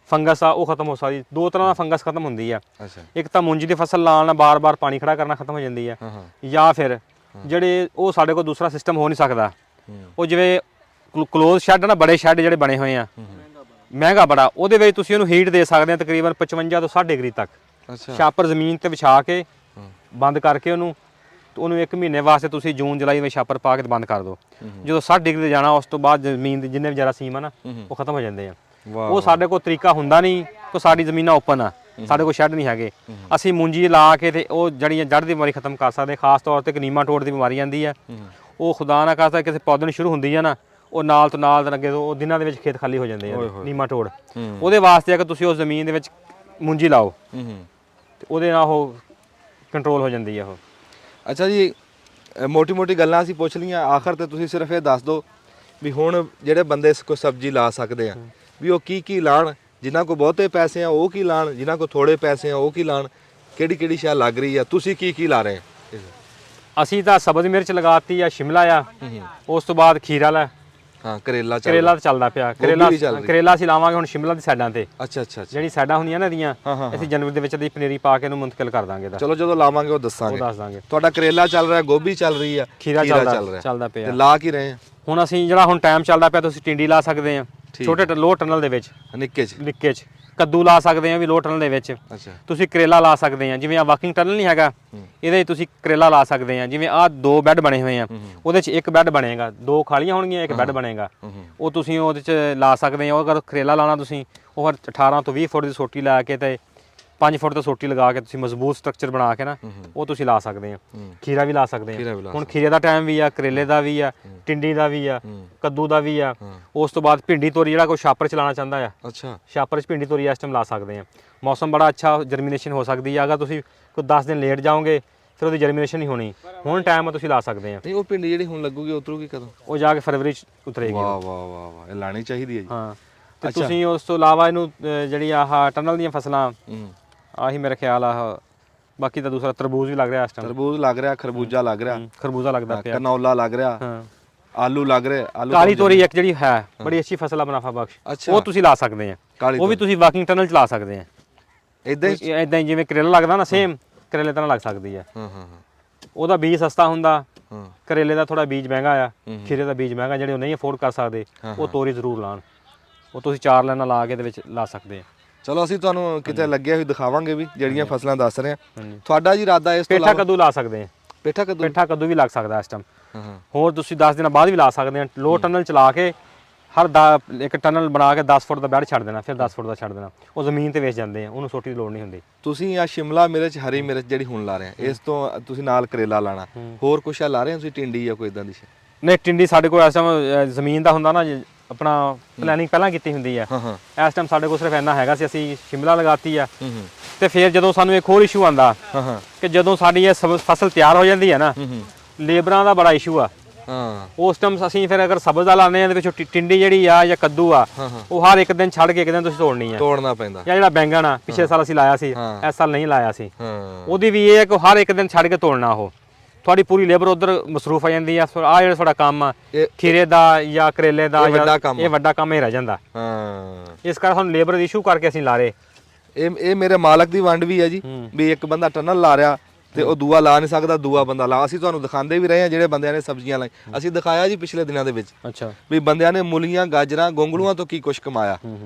ਫੰਗਸ ਆ ਉਹ ਖਤਮ ਹੋ ਸਕਦੀ। 2 ਤਰ੍ਹਾਂ ਦਾ ਫੰਗਸ ਖਤਮ ਹੁੰਦੀ ਆ। ਇੱਕ ਤਾਂ ਮੁੰਜੀ ਦੀ ਫਸਲ ਲਾਉਣ ਨਾਲ ਬਾਰ-ਬਾਰ ਪਾਣੀ ਖੜਾ ਕਰਨਾ ਖਤਮ ਹੋ ਜਾਂਦੀ ਆ, ਜਾਂ ਫਿਰ ਜਿਹੜੇ ਉਹ ਸਾਡੇ ਕੋਲ ਦੂਸਰਾ ਸਿਸਟਮ ਹੋ ਨਹੀਂ ਸਕਦਾ। ਉਹ ਜਿਵੇਂ ਕਲੋਜ਼ ਸ਼ੈੱਡ ਨਾ, ਬੜੇ ਸ਼ੈੱਡ ਜਿਹੜੇ ਬਣੇ ਹੋਏ ਆ, ਮਹਿੰਗਾ ਬੜਾ, ਉਹਦੇ ਵਿੱਚ ਤੁਸੀਂ ਉਹਨੂੰ ਹੀਟ ਦੇ ਸਕਦੇ ਆ ਤਕਰੀਬਨ 55 ਤੋਂ 60 ਡਿਗਰੀ ਤੱਕ। ਛਾਪਰ ਜ਼ਮੀਨ ਤੇ ਵਿਛਾ ਕੇ ਬੰਦ ਕਰਕੇ ਉਹਨੂੰ 1 ਮਹੀਨੇ ਵਾਸਤੇ ਤੁਸੀਂ ਜੂਨ ਜੁਲਾਈ ਵਿੱਚ ਛਾਪਰ ਪਾ ਕੇ ਬੰਦ ਕਰ ਦਿਓ। ਜਦੋਂ 60 ਡਿਗਰੀ ਤੇ ਜਾਣਾ, ਉਸ ਤੋਂ ਬਾਅਦ ਜ਼ਮੀਨ ਦੇ ਜਿੰਨੇ ਵੀ ਜਰਾਸੀਮ ਆ ਨਾ ਉਹ ਖਤਮ ਹੋ ਜਾਂਦੇ ਆ। ਉਹ ਸਾਡੇ ਕੋਲ ਤਰੀਕਾ ਹੁੰਦਾ ਨਹੀਂ, ਕਿ ਸਾਡੀ ਜ਼ਮੀਨਾਂ ਓਪਨ ਆ, ਸਾਡੇ ਕੋਲ ਸ਼ੈੱਡ ਨਹੀਂ ਹੈਗੇ। ਅਸੀਂ ਮੁੰਜੀ ਲਾ ਕੇ ਤੇ ਉਹ ਜਿਹੜੀਆਂ ਜੜ ਦੀ ਬਿਮਾਰੀ ਖਤਮ ਕਰ ਸਕਦੇ। ਖਾਸ ਤੌਰ ਤੇ ਨੀਮਾਟੋਡ ਦੀ ਬਿਮਾਰੀ ਆਉਂਦੀ ਆ, ਉਹ ਖੁਦਾ ਨਾ ਖਾਸਤਾ ਕਿਸੇ ਪੌਦੇ ਨੂੰ ਸ਼ੁਰੂ ਹੁੰਦੀ ਆ ਨਾ, ਉਹ ਨਾਲ ਤੋਂ ਨਾਲ ਲੱਗੇ ਉਹ ਦਿਨਾਂ ਦੇ ਵਿੱਚ ਖੇਤ ਖਾਲੀ ਹੋ ਜਾਂਦੇ ਆ ਨੀਮਾਟੋਡ। ਉਹਦੇ ਵਾਸਤੇ ਅਗਰ ਤੁਸੀਂ ਉਸ ਜ਼ਮੀਨ ਦੇ ਵਿੱਚ ਮੁੰਜੀ ਲਾਓ ਤੇ ਉਹਦੇ ਨਾਲ ਉਹ ਕੰਟਰੋਲ ਹੋ ਜਾਂਦੀ ਆ ਉਹ। ਅੱਛਾ ਜੀ, ਮੋਟੀ ਗੱਲਾਂ ਅਸੀਂ ਪੁੱਛ ਲਈਆਂ, ਆਖਰ ਤੇ ਤੁਸੀਂ ਸਿਰਫ ਇਹ ਦੱਸ ਦਿਓ ਵੀ ਹੁਣ ਜਿਹੜੇ ਬੰਦੇ ਕੋਈ ਸਬਜ਼ੀ ਲਾ ਸਕਦੇ ਆ ਵੀ ਉਹ ਕੀ ਲਾਣ? ਜਿਨ੍ਹਾਂ ਕੋਲ ਬਹੁਤੇ ਪੈਸੇ ਆ ਉਹ ਕੀ ਲਾਣ, ਜਿਨ੍ਹਾਂ ਕੋਲ ਥੋੜੇ ਪੈਸੇ ਆ ਉਹ ਕੀ ਲਾਣ, ਕਿਹੜੀ ਸ਼ੈ ਲੱਗ ਰਹੀ ਆ? ਤੁਸੀਂ ਕੀ ਲਾ ਰਹੇ ਆ? ਅਸੀਂ ਤਾਂ ਸਬਜ਼ ਮਿਰਚ ਲਗਾਤੀ ਆ, ਸ਼ਿਮਲਾ ਆ, ਉਸ ਤੋਂ ਬਾਅਦ ਖੀਰਾ ਲਾ, ਹਾਂ ਕਰੇਲਾ ਕਰੇਲਾ ਤਾਂ ਚੱਲਦਾ ਪਿਆ, ਕਰੇਲਾ ਅਸੀਂ ਲਾਵਾਂਗੇ ਹੁਣ ਸ਼ਿਮਲਾ ਦੀ ਸਾਈਡਾਂ ਤੇ। ਅੱਛਾ ਅੱਛਾ ਜਿਹੜੀ ਸਾਈਡਾਂ ਹੁੰਦੀਆਂ ਨਾ ਇਹਦੀਆਂ, ਅਸੀਂ ਜਨਵਰੀ ਦੇ ਵਿੱਚ ਦੀ ਪਨੀਰੀ ਪਾ ਕੇ ਇਹਨੂੰ ਮੁੰਤਕਿਲ ਕਰ ਦਾਂਗੇ ਇਹਦਾ। ਚਲੋ ਜਦੋਂ ਲਾਵਾਂਗੇ ਉਹ ਉਹ ਦੱਸਾਂਗੇ। ਦੱਸ ਦਾਂਗੇ। ਤੁਹਾਡਾ ਕਰੇਲਾ ਚੱਲ ਰਿਹਾ, ਗੋਭੀ ਚੱਲ ਰਹੀ ਆ, ਖੀਰਾ ਚੱਲਦਾ ਪਿਆ ਤੇ ਲਾ ਕੀ ਰਹੇ ਆ ਹੁਣ ਅਸੀਂ? ਜਿਹੜਾ ਹੁਣ ਟਾਈਮ ਚੱਲਦਾ ਪਿਆ, ਤੁਸੀਂ ਟਿੰਡੀ ਲਾ ਸਕਦੇ ਆ ਛੋਟੇ ਲੋਹ ਟਨਲ ਦੇ ਵਿੱਚ, ਨਿੱਕੇ ਚ ਕੱਦੂ ਲਾ ਸਕਦੇ ਆ ਵੀ ਲੋਹ ਟਨਲ ਦੇ ਵਿੱਚ। ਅੱਛਾ ਤੁਸੀਂ ਕਰੇਲਾ ਲਾ ਸਕਦੇ ਆ, ਜਿਵੇਂ ਆ ਵਾਕਿੰਗ ਟਨਲ ਨਹੀਂ ਹੈਗਾ ਇਹਦੇ ਤੁਸੀਂ ਕਰੇਲਾ ਲਾ ਸਕਦੇ ਆ। ਜਿਵੇਂ ਆ 2 ਬੈੱਡ ਬਣੇ ਹੋਏ ਆ, ਉਹਦੇ ਚ 1 ਬੈੱਡ ਬਣੇਗਾ, 2 ਖਾਲੀਆਂ ਹੋਣਗੀਆਂ, 1 ਬੈੱਡ ਬਣੇਗਾ, ਉਹ ਤੁਸੀਂ ਉਹਦੇ ਚ ਲਾ ਸਕਦੇ ਆ। ਉਹ ਅਗਰ ਕਰੇਲਾ ਲਾਣਾ ਤੁਸੀਂ, ਉਹ 18 ਤੋਂ 20 ਫੁੱਟ ਦੀ ਸੋਟੀ ਲਾ ਕੇ ਤੇ 5 ਫੁੱਟ ਤੋਂ ਸੋਟੀ ਲਗਾ ਕੇ ਤੁਸੀਂ ਮਜ਼ਬੂਤ ਸਟਰਕਚਰ ਬਣਾ ਕੇ ਨਾ ਉਹ ਤੁਸੀਂ ਲਾ ਸਕਦੇ ਆ। ਖੀਰਾ ਵੀ ਲਾ ਸਕਦੇ ਆ। ਹੁਣ ਖੀਰੇ ਦਾ ਟਾਈਮ ਵੀ ਆ, ਕਰੇਲੇ ਦਾ ਵੀ ਆ, ਟਿੰਡੀ ਦਾ ਵੀ ਆ, ਕੱਦੂ ਦਾ ਵੀ ਆ। ਉਸ ਤੋਂ ਬਾਅਦ ਭਿੰਡੀ ਤੋਰੀ, ਜਿਹੜਾ ਕੋਈ ਛਾਪਰ ਚਲਾਉਣਾ ਚਾਹੁੰਦਾ ਆ, ਅੱਛਾ ਛਾਪਰ 'ਚ ਭਿੰਡੀ ਤੋਰੀ ਇਸ ਟਾਈਮ ਲਾ ਸਕਦੇ ਆ। ਮੌਸਮ ਬੜਾ ਅੱਛਾ, ਜਰਮੀਨੇਸ਼ਨ ਹੋ ਸਕਦੀ ਆ। ਅਗਰ ਤੁਸੀਂ ਕੋਈ 10 ਦਿਨ ਲੇਟ ਜਾਓਗੇ ਫਿਰ ਉਹਦੀ ਜਰਮੀਨੇਸ਼ਨ ਨਹੀਂ ਹੋਣੀ। ਹੁਣ ਟਾਈਮ ਆ, ਤੁਸੀਂ ਲਾ ਸਕਦੇ ਆ। ਨਹੀਂ ਉਹ ਭਿੰਡੀ ਜਿਹੜੀ ਹੁਣ ਲੱਗੂਗੀ ਉਤਰੂਗੀ ਕਦੋਂ? ਉਹ ਜਾ ਕੇ ਫਰਵਰੀ 'ਚ ਉਤਰੇਗੀ। ਵਾਹ ਵਾਹ ਵਾਹ ਵਾਹ, ਇਹ ਲਾਣੀ ਚਾਹੀਦੀ ਹੈ ਜੀ। ਹਾਂ ਤੇ ਤੁਸੀਂ ਉਸ ਤੋਂ ਇਲਾਵਾ ਇਹਨੂੰ ਜਿਹੜੀ ਆਹ ਟਨਲ ਦੀਆਂ ਫਸਲਾਂ, ਆਹੀ ਮੇਰੇ ਖਿਆਲ ਆ, ਬਾਕੀ ਤਾਂ ਦੂਸਰਾ ਤਰਬੂਜ ਵੀ ਲੱਗ ਰਿਹਾ ਇਸ ਟਾਈਮ। ਤਰਬੂਜ ਲੱਗ ਰਿਹਾ, ਖਰਬੂਜਾ ਲੱਗ ਰਿਹਾ, ਖਰਬੂਜ਼ਾ ਲੱਗਦਾ ਪਿਆ, ਕਨੌਲਾ ਲੱਗ ਰਿਹਾ, ਹਾਂ, ਆਲੂ ਲੱਗ ਰਿਹਾ। ਆਲੂ ਕਾਲੀ ਤੋਰੀ ਇੱਕ ਜਿਹੜੀ ਹੈ ਬੜੀ ਅੱਛੀ ਫਸਲ ਆ, ਮੁਨਾਫਾ ਬਖਸ਼, ਉਹ ਤੁਸੀਂ ਲਾ ਸਕਦੇ ਆ। ਉਹ ਵੀ ਤੁਸੀਂ ਵਾਕਿੰਗ ਟਨਲ ਚ ਲਾ ਸਕਦੇ ਆ। ਇਦਾਂ ਹੀ ਜਿਵੇਂ ਕਰੇਲਾ ਲੱਗਦਾ ਨਾ, ਸੇਮ ਕਰੇਲੇ ਤਰ੍ਹਾਂ ਲੱਗ ਸਕਦੀ ਆ। ਉਹਦਾ ਬੀਜ ਸਸਤਾ ਹੁੰਦਾ, ਕਰੇਲੇ ਦਾ ਥੋੜਾ ਬੀਜ ਮਹਿੰਗਾ ਆ, ਖੀਰੇ ਦਾ ਬੀਜ ਮਹਿੰਗਾ। ਜਿਹੜੇ ਉਹ ਨਹੀਂ ਅਫੋਰਡ ਕਰ ਸਕਦੇ ਉਹ ਤੋਰੀ ਜ਼ਰੂਰ ਲਾਣ। ਉਹ ਤੁਸੀਂ 4 ਲਾਈਨਾਂ ਲਾ ਕੇ ਇਹਦੇ ਵਿੱਚ ਲਾ ਸਕਦੇ ਆ। ਚਲੋ ਅਸੀਂ ਤੁਹਾਨੂੰ ਕਿਤੇ ਲੱਗਿਆ ਹੋਈ ਦਿਖਾਵਾਂਗੇ ਵੀ ਜਿਹੜੀਆਂ ਫਸਲਾਂ ਦੱਸ ਰਹੇ ਆ। ਤੁਹਾਡਾ ਜੀ ਇਰਾਦਾ ਇਸ ਤੋਂ ਪੇਠਾ ਕੱਦੂ ਲਾ ਸਕਦੇ ਆ। ਪੇਠਾ ਕੱਦੂ ਵੀ ਲੱਗ ਸਕਦਾ ਇਸ ਟਾਈਮ। ਹੋਰ ਤੁਸੀਂ 10 ਦਿਨਾਂ ਬਾਅਦ ਵੀ ਲਾ ਸਕਦੇ ਆ। ਲੋ ਟਨਲ ਚਲਾ ਕੇ ਹਰ ਇੱਕ ਟਨਲ ਬਣਾ ਕੇ 10 ਫੁੱਟ ਦਾ ਬੈੱਡ ਛੱਡ ਦੇਣਾ, ਫਿਰ 10 ਫੁੱਟ ਦਾ ਛੱਡ ਦੇਣਾ। ਉਹ ਜ਼ਮੀਨ ਤੇ ਵੇਚ ਜਾਂਦੇ ਆ, ਉਹਨੂੰ ਸੋਟੀ ਦੀ ਲੋੜ ਨਹੀਂ ਹੁੰਦੀ। ਤੁਸੀਂ ਆ ਸ਼ਿਮਲਾ ਮਿਰਚ, ਹਰੀ ਮਿਰਚ ਜਿਹੜੀ ਹੁਣ ਲਾ ਰਹੇ ਆ, ਇਸ ਤੋਂ ਤੁਸੀਂ ਨਾਲ ਕਰੇਲਾ ਲਾਣਾ, ਹੋਰ ਕੁਛ ਲਾ ਰਹੇ ਆ ਤੁਸੀਂ? ਟਿੰਡੀ ਜਾਂ ਕੋਈ ਇਦਾਂ ਦੀ? ਨਹੀਂ, ਟਿੰਡੀ ਸਾਡੇ ਕੋਲ ਇਸ ਟਾਈਮ ਜ਼ਮੀਨ ਦਾ ਹੁੰਦਾ ਨਾ, ਆਪਣਾ ਪਲੈਨਿੰਗ ਪਹਿਲਾਂ ਕੀਤੀ ਹੁੰਦੀ ਆ। ਇਸ ਟਾਈਮ ਸਾਡੇ ਕੋਲ ਸਿਰਫ ਇੰਨਾ ਹੈਗਾ ਸੀ, ਅਸੀਂ ਸ਼ਿਮਲਾ ਲਗਾਤੀ ਆ। ਤੇ ਫਿਰ ਜਦੋਂ ਸਾਨੂੰ ਇੱਕ ਹੋਰ ਇਸ਼ੂ ਆਂਦਾ ਕਿ ਜਦੋਂ ਸਾਡੀ ਇਹ ਫਸਲ ਤਿਆਰ ਹੋ ਜਾਂਦੀ ਹੈ ਨਾ, ਲੇਬਰਾਂ ਦਾ ਬੜਾ ਇਸ਼ੂ ਆ। ਉਸ ਟਾਈਮ ਅਸੀਂ ਫਿਰ ਅਗਰ ਸਬਜ਼ ਦਾ ਲਾਉਂਦੇ ਆ, ਇਹਦੇ ਵਿੱਚ ਟਿੰਡੀ ਜਿਹੜੀ ਆ ਜਾਂ ਕੱਦੂ ਆ, ਉਹ ਹਰ ਇੱਕ ਦਿਨ ਛੱਡ ਕੇ ਇੱਕ ਦਿਨ ਤੁਸੀਂ ਤੋੜਨੀ ਆ, ਤੋੜਨਾ ਪੈਂਦਾ। ਜਾਂ ਜਿਹੜਾ ਬੈਂਗਣ ਆ, ਪਿਛਲੇ ਸਾਲ ਅਸੀਂ ਲਾਇਆ ਸੀ, ਇਸ ਸਾਲ ਨਹੀਂ ਲਾਇਆ ਸੀ, ਉਹਦੀ ਵੀ ਇਹ ਹੈ ਕਿ ਹਰ ਇੱਕ ਦਿਨ ਛੱਡ ਕੇ ਤੋੜਨਾ। ਉਹ ਤੁਹਾਡੀ ਪੂਰੀ ਲੇਬਰ ਉਧਰ ਮਸਰੂਫ ਆ ਜਾਂਦੀ ਆ। ਆ ਜਿਹੜਾ ਤੁਹਾਡਾ ਕੰਮ ਆ ਖੀਰੇ ਦਾ ਜਾਂ ਕਰੇਲੇ ਦਾ, ਇਹ ਵੱਡਾ ਕੰਮ ਹੀ ਰਹਿ ਜਾਂਦਾ। ਇਸ ਕਰਕੇ ਸਾਨੂੰ ਲੇਬਰ ਦੀ ਇਸ਼ੂ ਕਰਕੇ ਅਸੀਂ ਲਾ ਰਹੇ। ਇਹ ਮੇਰੇ ਮਾਲਕ ਦੀ ਵੰਡ ਵੀ ਹੈ ਜੀ, ਵੀ ਇੱਕ ਬੰਦਾ ਟਨਲ ਲਾ ਰਿਹਾ ਤੇ ਉਹ ਦੂਆ ਲਾ ਨਹੀਂ ਸਕਦਾ, ਦੂਆ ਬੰਦਾ ਲਾ। ਅਸੀਂ ਤੁਹਾਨੂੰ ਦਿਖਾਉਂਦੇ ਵੀ ਰਹੇ ਹਾਂ ਜਿਹੜੇ ਬੰਦਿਆਂ ਨੇ ਸਬਜ਼ੀਆਂ ਲਾਈ। ਅਸੀਂ ਦਿਖਾਇਆ ਜੀ ਪਿਛਲੇ ਦਿਨਾਂ ਦੇ ਵਿੱਚ, ਅੱਛਾ, ਵੀ ਬੰਦਿਆਂ ਨੇ ਮੂਲੀਆਂ, ਗਾਜਰਾਂ, ਗੋਂਗਲੂਆਂ ਤੋਂ ਕੀ ਕੁਛ ਕਮਾਇਆ,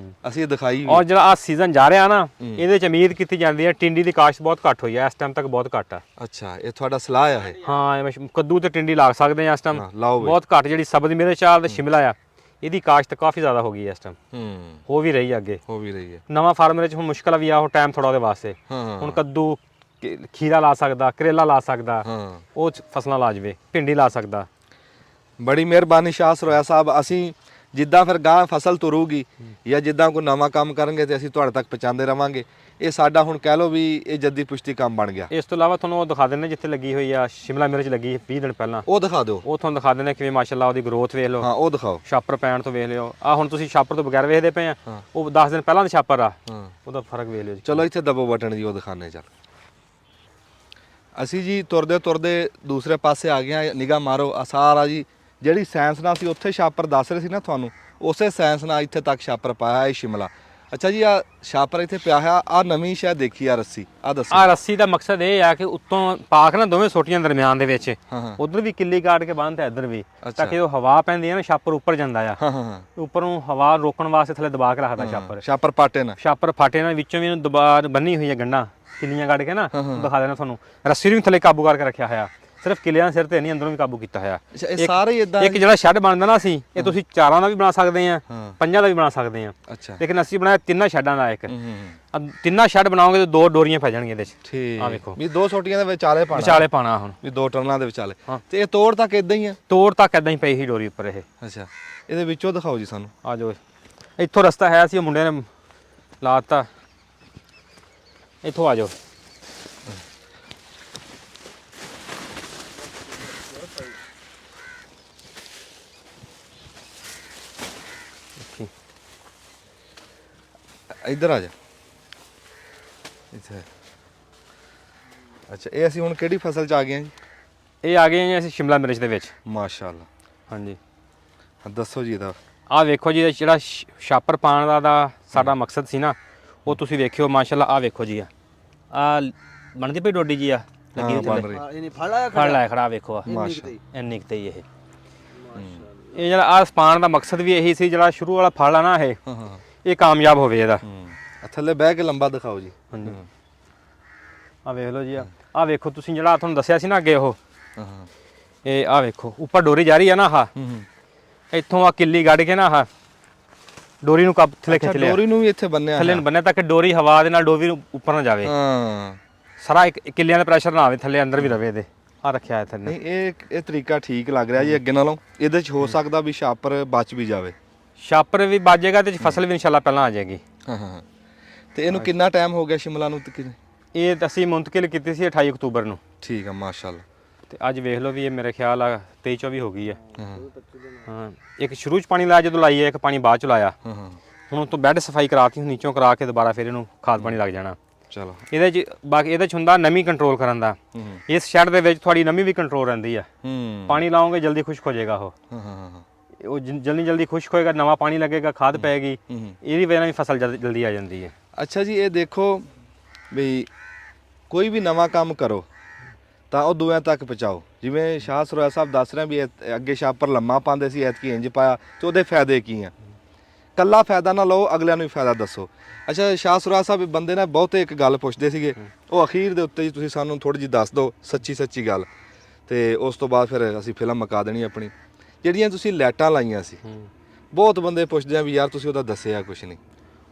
ਅਸੀਂ ਦਿਖਾਈ ਵੀ। ਔਰ ਜਿਹੜਾ ਆ ਸੀਜ਼ਨ ਜਾ ਰਿਹਾ ਨਾ, ਇਹਦੇ ਚ ਉਮੀਦ ਕੀਤੀ ਜਾਂਦੀ ਹੈ ਟਿੰਡੀ ਦੀ ਕਾਸ਼ਤ ਬਹੁਤ ਘੱਟ ਹੋਈ ਹੈ ਇਸ ਟਾਈਮ ਤੱਕ, ਬਹੁਤ ਘੱਟ ਆ। ਅੱਛਾ, ਇਹ ਤੁਹਾਡਾ ਸਲਾਹ ਆ? ਹਾਂ, ਕੱਦੂ ਤੇ ਟਿੰਡੀ ਲਾ ਸਕਦੇ ਆ ਇਸ ਟਾਈਮ, ਬਹੁਤ ਘੱਟ। ਜਿਹੜੀ ਸਬਜ਼ ਮਿਰਚ ਆ ਤੇ ਸ਼ਿਮਲਾ ਆ, ਇਹਦੀ ਕਾਸ਼ਤ ਕਾਫੀ ਜ਼ਿਆਦਾ ਹੋ ਗਈ ਹੈ ਇਸ ਟਾਈਮ, ਹੋ ਵੀ ਰਹੀ ਹੈ, ਅੱਗੇ ਹੋ ਵੀ ਰਹੀ ਹੈ। ਨਵਾਂ ਫਾਰਮਰ ਚ ਹੁਣ ਮੁਸ਼ਕਲ ਵੀ ਆ, ਉਹ ਟਾਈਮ ਥੋੜਾ ਉਹਦੇ ਵਾਸਤੇ। ਹੁਣ ਕੱਦੂ, ਖੀਰਾ ਲਾ ਸਕਦਾ, ਕਰੇਲਾ ਲਾ ਸਕਦਾ, ਉਹ ਫਸਲਾਂ ਲਾ ਜਵੇ, ਭਿੰਡੀ ਲਾ ਸਕਦਾ। ਬੜੀ ਮਿਹਰਬਾਨੀ ਸ਼ਾਹ ਸਰੋਇਆ ਸਾਹਿਬ। ਅਸੀਂ ਜਿੱਦਾਂ ਫਿਰ ਗਾਂ ਫਸਲ ਤੁਰੂਗੀ ਜਾਂ ਜਿੱਦਾਂ ਕੋਈ ਨਵਾਂ ਕੰਮ ਕਰਾਂਗੇ ਤੇ ਅਸੀਂ ਤੁਹਾਡੇ ਤੱਕ ਪਹੁੰਚਾਉਂਦੇ ਰਵਾਂਗੇ। ਇਹ ਸਾਡਾ ਹੁਣ ਕਹਿ ਲਓ ਵੀ ਇਹ ਜੱਦੀ ਪੁਸ਼ਤੀ ਕੰਮ ਬਣ ਗਿਆ। ਇਸ ਤੋਂ ਇਲਾਵਾ ਤੁਹਾਨੂੰ ਉਹ ਦਿਖਾ ਦਿੰਦੇ ਜਿੱਥੇ ਲੱਗੀ ਹੋਈ ਆ ਸ਼ਿਮਲਾ ਮਿਰਚ ਲੱਗੀ 20 ਦਿਨ ਪਹਿਲਾਂ, ਉਹ ਦਿਖਾ ਦਿਓ। ਉਹ ਤੁਹਾਨੂੰ ਦਿਖਾ ਦਿੰਦੇ ਕਿਵੇਂ ਮਾਸ਼ਾਅੱਲਾ ਉਹਦੀ ਗਰੋਥ ਵੇਖ ਲਓ। ਹਾਂ, ਉਹ ਦਿਖਾਓ। ਛਾਪਰ ਪੈਣ ਤੋਂ ਵੇਖ ਲਿਓ। ਆ ਹੁਣ ਤੁਸੀਂ ਛਾਪਰ ਤੋਂ ਬਗੈਰ ਵੇਖਦੇ ਪਏ ਆ, ਉਹ 10 ਦਿਨ ਪਹਿਲਾਂ ਦਾ ਛਾਪਰ ਆ, ਉਹਦਾ ਫਰਕ ਵੇਖ ਲਿਓ ਜੀ। ਚਲੋ ਇੱਥੇ ਦਬੋ ਬਟਨ ਜੀ, ਉਹ ਦਿਖਾਣੇ। ਚੱਲ ਅਸੀਂ ਜੀ ਤੁਰਦੇ ਤੁਰਦੇ ਦੂਸਰੇ ਪਾਸੇ ਆ ਗਏ ਆ। ਨਿਗਾਹ ਮਾਰੋ, ਆ ਸਾਰਾ ਜੀ ਜਿਹੜੀ ਸਾਇੰਸ ਨਾਲ ਅਸੀਂ ਉੱਥੇ ਛਾਪਰ ਦੱਸ ਰਹੇ ਸੀ ਨਾ ਤੁਹਾਨੂੰ, ਉਸੇ ਸਾਇੰਸ ਨਾਲ ਇੱਥੇ ਤੱਕ ਛਾਪਰ ਪਾਇਆ ਹੈ ਸ਼ਿਮਲਾ। ਅੱਛਾ ਜੀ, ਆ ਛਾਪਰ ਇੱਥੇ ਪਿਆ ਹੈ। ਆ ਨਵੀਂ ਸ਼ਾਇਦ ਦੇਖੀ ਆ ਰੱਸੀ, ਆ ਦੱਸੋ। ਆ ਰੱਸੀ ਦਾ ਮਕਸਦ ਇਹ ਆ ਕਿ ਉੱਤੋਂ ਪਾਕ ਨਾ ਦੋਵੇਂ ਸੋਟੀਆਂ ਦਰਮਿਆਨ ਦੇ ਵਿੱਚ, ਉਧਰ ਵੀ ਕਿੱਲੀ ਕਾਟ ਕੇ ਬੰਨ੍ਹ ਤੇ ਇੱਧਰ ਵੀ, ਤਾਂ ਕਿ ਉਹ ਹਵਾ ਪੈਂਦੀ ਹੈ ਨਾ, ਛਾਪਰ ਉੱਪਰ ਜਾਂਦਾ ਆ। ਉੱਪਰ ਨੂੰ ਹਵਾ ਰੋਕਣ ਵਾਸਤੇ ਥੱਲੇ ਦਬਾ ਕੇ ਰੱਖਦਾ ਛਾਪਰ। ਛਾਪਰ ਫਾਟੇ ਨਾਲ ਵਿੱਚੋਂ ਵੀ ਇਹਨੂੰ ਦਬਾ ਬੰਨੀ ਹੋਈ ਹੈ ਗੰਢਾਂ, ਕਿੱਲੀਆਂ ਕੱਢ ਕੇ ਨਾ ਦਿਖਾ ਦੇਣਾ ਤੁਹਾਨੂੰ। ਰੱਸੀ ਨੂੰ ਵੀ ਥੱਲੇ ਕਾਬੂ ਕਰਕੇ ਰੱਖਿਆ ਹੋਇਆ, ਸਿਰਫ ਕਿੱਲਿਆਂ ਸਿਰ ਤੇ ਨਹੀਂ, ਅੰਦਰੋਂ ਵੀ ਕਾਬੂ ਕੀਤਾ ਹੋਇਆ। ਇਹ ਸਾਰੇ ਇਦਾਂ ਇੱਕ ਜਿਹੜਾ ਸ਼ੈੱਡ ਬਣਦਾ ਨਾ, ਅਸੀਂ ਇਹ ਤੁਸੀਂ 4 ਦਾ ਵੀ ਬਣਾ ਸਕਦੇ ਆ, 5 ਦਾ ਵੀ ਬਣਾ ਸਕਦੇ ਆ। ਲੇਕਿਨ ਅਸੀਂ ਬਣਾਇਆ 3 ਸ਼ੈੱਡਾਂ ਦਾ। ਇੱਕ 3 ਸ਼ੈੱਡ ਬਣਾਓਗੇ ਤੇ 2 ਡੋਰੀਆਂ ਪੈ ਜਾਣਗੀਆਂ ਇਹਦੇ ਚ। ਠੀਕ ਆ, ਵੇਖੋ ਵੀ 2 ਛੋਟੀਆਂ ਦੇ ਵਿਚਾਲੇ ਪਾਣਾ ਹੁਣ, ਵੀ 2 ਟਰਨਾਂ ਦੇ ਵਿਚਾਲੇ। ਤੇ ਇਹ ਤੋੜ ਤੱਕ ਇਦਾਂ ਹੀ ਆ? ਤੋੜ ਤੱਕ ਇਦਾਂ ਹੀ ਪਈ ਸੀ ਡੋਰੀ ਉੱਪਰ ਇਹ। ਅੱਛਾ, ਇਹਦੇ ਵਿੱਚੋਂ ਦਿਖਾਓ ਜੀ ਸਾਨੂੰ। ਆ ਜਾਓ, ਇੱਥੋਂ ਰਸਤਾ ਹੈ ਸੀ, ਉਹ ਮੁੰਡੇ ਨੇ ਲਾਤਾ, ਇੱਥੋਂ ਆ ਜਾਓ। ਇੱਧਰ ਆ ਜਾ ਇੱਥੇ। ਅੱਛਾ, ਇਹ ਅਸੀਂ ਹੁਣ ਕਿਹੜੀ ਫਸਲ 'ਚ ਆ ਗਏ ਹਾਂ ਜੀ? ਇਹ ਆ ਗਏ ਹਾਂ ਅਸੀਂ ਸ਼ਿਮਲਾ ਮਿਰਚ ਦੇ ਵਿੱਚ। ਮਾਸ਼ਾਅੱਲਾ। ਹਾਂਜੀ, ਦੱਸੋ ਜੀ ਇਹਦਾ। ਆਹ ਵੇਖੋ ਜੀ, ਜਿਹੜਾ ਛਾਪਰ ਪਾਉਣ ਦਾ ਸਾਡਾ ਮਕਸਦ ਸੀ ਨਾ, ਉਹ ਤੁਸੀਂ ਵੇਖਿਓ ਮਾਸ਼ਾਅੱਲਾ। ਆਹ ਵੇਖੋ ਜੀ, ਆ ਬਣਦੀ ਪਈ ਡੋਡੀ ਜੀ, ਆ ਲੱਗੀ ਹਾਂ, ਬਣ ਥੱਲੇ ਰਹੀ। ਇਹਨੇ ਫੜ ਲਾਇਆ ਫੜ ਲਾਇਆ ਖੜਾ, ਵੇਖੋ ਆ ਮਾਸ਼ਾਅੱਲਾ। ਇੰਨੀ ਕੁ ਤੇ ਹੀ ਇਹ ਜਿਹੜਾ ਆਹ ਸਪਾਨ ਦਾ ਮਕਸਦ ਵੀ ਇਹੀ ਸੀ, ਜਿਹੜਾ ਸ਼ੁਰੂ ਵਾਲਾ ਫਲ ਆ ਨਾ ਇਹ ਹਾਂ ਹਾਂ ਇਹ ਕਾਮਯਾਬ ਹੋਵੇ ਇਹਦਾ। ਥੱਲੇ ਬਹਿ ਕੇ ਲੰਬਾ ਦਿਖਾਓ ਜੀ। ਹਾਂਜੀ ਆ ਵੇਖ ਲਓ ਜੀ, ਆ ਵੇਖੋ ਤੁਸੀਂ, ਜਿਹੜਾ ਤੁਹਾਨੂੰ ਦੱਸਿਆ ਸੀ ਨਾ ਅੱਗੇ ਉਹ ਹਾਂ ਇਹ ਆ ਵੇਖੋ ਉੱਪਰ ਡੋਰੀ ਜਾ ਰਹੀ ਆ ਨਾ, ਆਹ ਇੱਥੋਂ ਆ ਕਿੱਲੀ ਕੱਢ ਕੇ ਨਾ ਆਹ ਡੋਰੀ ਨੂੰ ਥੱਲੇ ਖਿੱਚ ਲਿਆ, ਡੋਰੀ ਨੂੰ ਵੀ ਇੱਥੇ ਬੰਨਿਆ ਥੱਲੇ ਨੂੰ ਬੰਨਿਆ ਤਾਂ ਕਿ ਡੋਰੀ ਹਵਾ ਦੇ ਨਾਲ ਡੋਰੀ ਨੂੰ ਉੱਪਰ ਨਾ ਜਾਵੇ, ਹਾਂ ਸਾਰਾ ਇੱਕ ਕਿੱਲਿਆਂ ਦਾ ਪ੍ਰੈਸ਼ਰ ਨਾ ਆਵੇ, ਥੱਲੇ ਅੰਦਰ ਵੀ ਰਵੇ ਇਹਦੇ। ਆ ਰੱਖਿਆ ਇੱਥੇ ਨੇ। ਨਹੀਂ ਇਹ ਤਰੀਕਾ ਠੀਕ ਲੱਗ ਰਿਹਾ ਜੀ ਅੱਗੇ ਨਾਲੋਂ। ਇਹਦੇ 'ਚ ਹੋ ਸਕਦਾ ਵੀ ਛਾਪਰ ਬਚ ਵੀ ਜਾਵੇ। ਛਾਪਰ ਵੀ ਬਚ ਜਾਏਗਾ ਤੇ ਫਸਲ ਵੀ ਇਨਸ਼ਾਅੱਲਾ ਪਹਿਲਾਂ ਆ ਜਾਏਗੀ। ਹਾਂ ਹਾਂ ਤੇ ਇਹਨੂੰ ਕਿੰਨਾ ਟਾਈਮ ਹੋ ਗਿਆ ਸ਼ਿਮਲਾ ਨੂੰ ਤਕਰੀਬਨ? ਇਹ ਅਸੀਂ ਮੁੰਤਕਿਲ ਕੀਤੀ ਸੀ 28 ਅਕਤੂਬਰ ਨੂੰ, ਠੀਕ ਆ ਮਾਸ਼ਾਅੱਲਾ। ਤੇ ਅੱਜ ਵੇਖ ਲਓ ਵੀ ਇਹ ਮੇਰੇ ਖਿਆਲ ਆ 23-24 ਹੋ ਗਈ ਹੈ। ਹਾਂ ਹਾਂ ਇੱਕ ਸ਼ੁਰੂ 'ਚ ਪਾਣੀ ਲਾਇਆ ਜਦੋਂ ਲਾਈ ਹੈ, ਇੱਕ ਪਾਣੀ ਬਾਅਦ 'ਚ ਲਾਇਆ। ਹਾਂ ਹਾਂ ਹੁਣ ਉਹ ਤੋਂ ਬੈੱਡ ਸਫਾਈ ਕਰਾਤੀ, ਨੀਚੋਂ ਕਰਾ ਕੇ ਦੁਬਾਰਾ ਫਿਰ ਇਹਨੂੰ ਖਾਦ ਪਾਣੀ ਲੱਗ ਜਾਣਾ। ਚਲੋ। ਇਹਦੇ 'ਚ ਬਾਕੀ ਇਹਦੇ 'ਚ ਹੁੰਦਾ ਨਮੀ ਕੰਟਰੋਲ ਕਰਨ ਦਾ। ਇਸ ਸ਼ੈੱਡ ਦੇ ਵਿੱਚ ਤੁਹਾਡੀ ਨਮੀ ਵੀ ਕੰਟਰੋਲ ਰਹਿੰਦੀ ਆ। ਪਾਣੀ ਲਾਓਗੇ ਜਲਦੀ ਖੁਸ਼ਕ ਹੋ ਜਾਏਗਾ ਉਹ। ਹਾਂ ਹਾਂ ਉਹ ਜਲਦੀ ਖੁਸ਼ਕ ਹੋਏਗਾ, ਨਵਾਂ ਪਾਣੀ ਲੱਗੇਗਾ, ਖਾਦ ਪਏਗੀ, ਇਹਦੀ ਵਜ੍ਹਾ ਨਾਲ ਵੀ ਫਸਲ ਜਲਦੀ ਆ ਜਾਂਦੀ ਹੈ। ਅੱਛਾ ਜੀ, ਇਹ ਦੇਖੋ ਵੀ ਕੋਈ ਵੀ ਨਵਾਂ ਕੰਮ ਕਰੋ ਤਾਂ ਉਹ ਦੂਆਂ ਤੱਕ ਪਹੁੰਚਾਓ। ਜਿਵੇਂ ਸ਼ਾਹ ਸਰੋਇਆ ਸਾਹਿਬ ਦੱਸ ਰਹੇ ਵੀ ਅੱਗੇ ਛਾਪਰ ਲੰਮਾ ਪਾਉਂਦੇ ਸੀ, ਐਤਕੀ ਇੰਜ ਪਾਇਆ, ਤੇ ਉਹਦੇ ਫਾਇਦੇ ਕੀ ਆ। ਕੱਲਾ ਫਾਇਦਾ ਨਾ ਲਓ, ਅਗਲਿਆਂ ਨੂੰ ਵੀ ਫਾਇਦਾ ਦੱਸੋ। ਅੱਛਾ ਸ਼ਾਹ ਸਰੋਇਆ ਸਾਹਿਬ ਬੰਦੇ ਨੇ ਬਹੁਤੇ ਇੱਕ ਗੱਲ ਪੁੱਛਦੇ ਸੀਗੇ, ਉਹ ਅਖੀਰ ਦੇ ਉੱਤੇ ਜੀ ਤੁਸੀਂ ਸਾਨੂੰ ਥੋੜੀ ਜਿਹੀ ਦੱਸ ਦਿਓ ਸੱਚੀ ਗੱਲ, ਤੇ ਉਸ ਤੋਂ ਬਾਅਦ ਫਿਰ ਅਸੀਂ ਫਿਲਮ ਮੁਕਾ ਦੇਣੀ ਆਪਣੀ। ਜਿਹੜੀਆਂ ਤੁਸੀਂ ਲਾਈਟਾਂ ਲਾਈਆਂ ਸੀ, ਬਹੁਤ ਬੰਦੇ ਪੁੱਛਦੇ ਆ ਵੀ ਯਾਰ ਤੁਸੀਂ ਉਹਦਾ ਦੱਸਿਆ ਕੁਛ ਨਹੀਂ।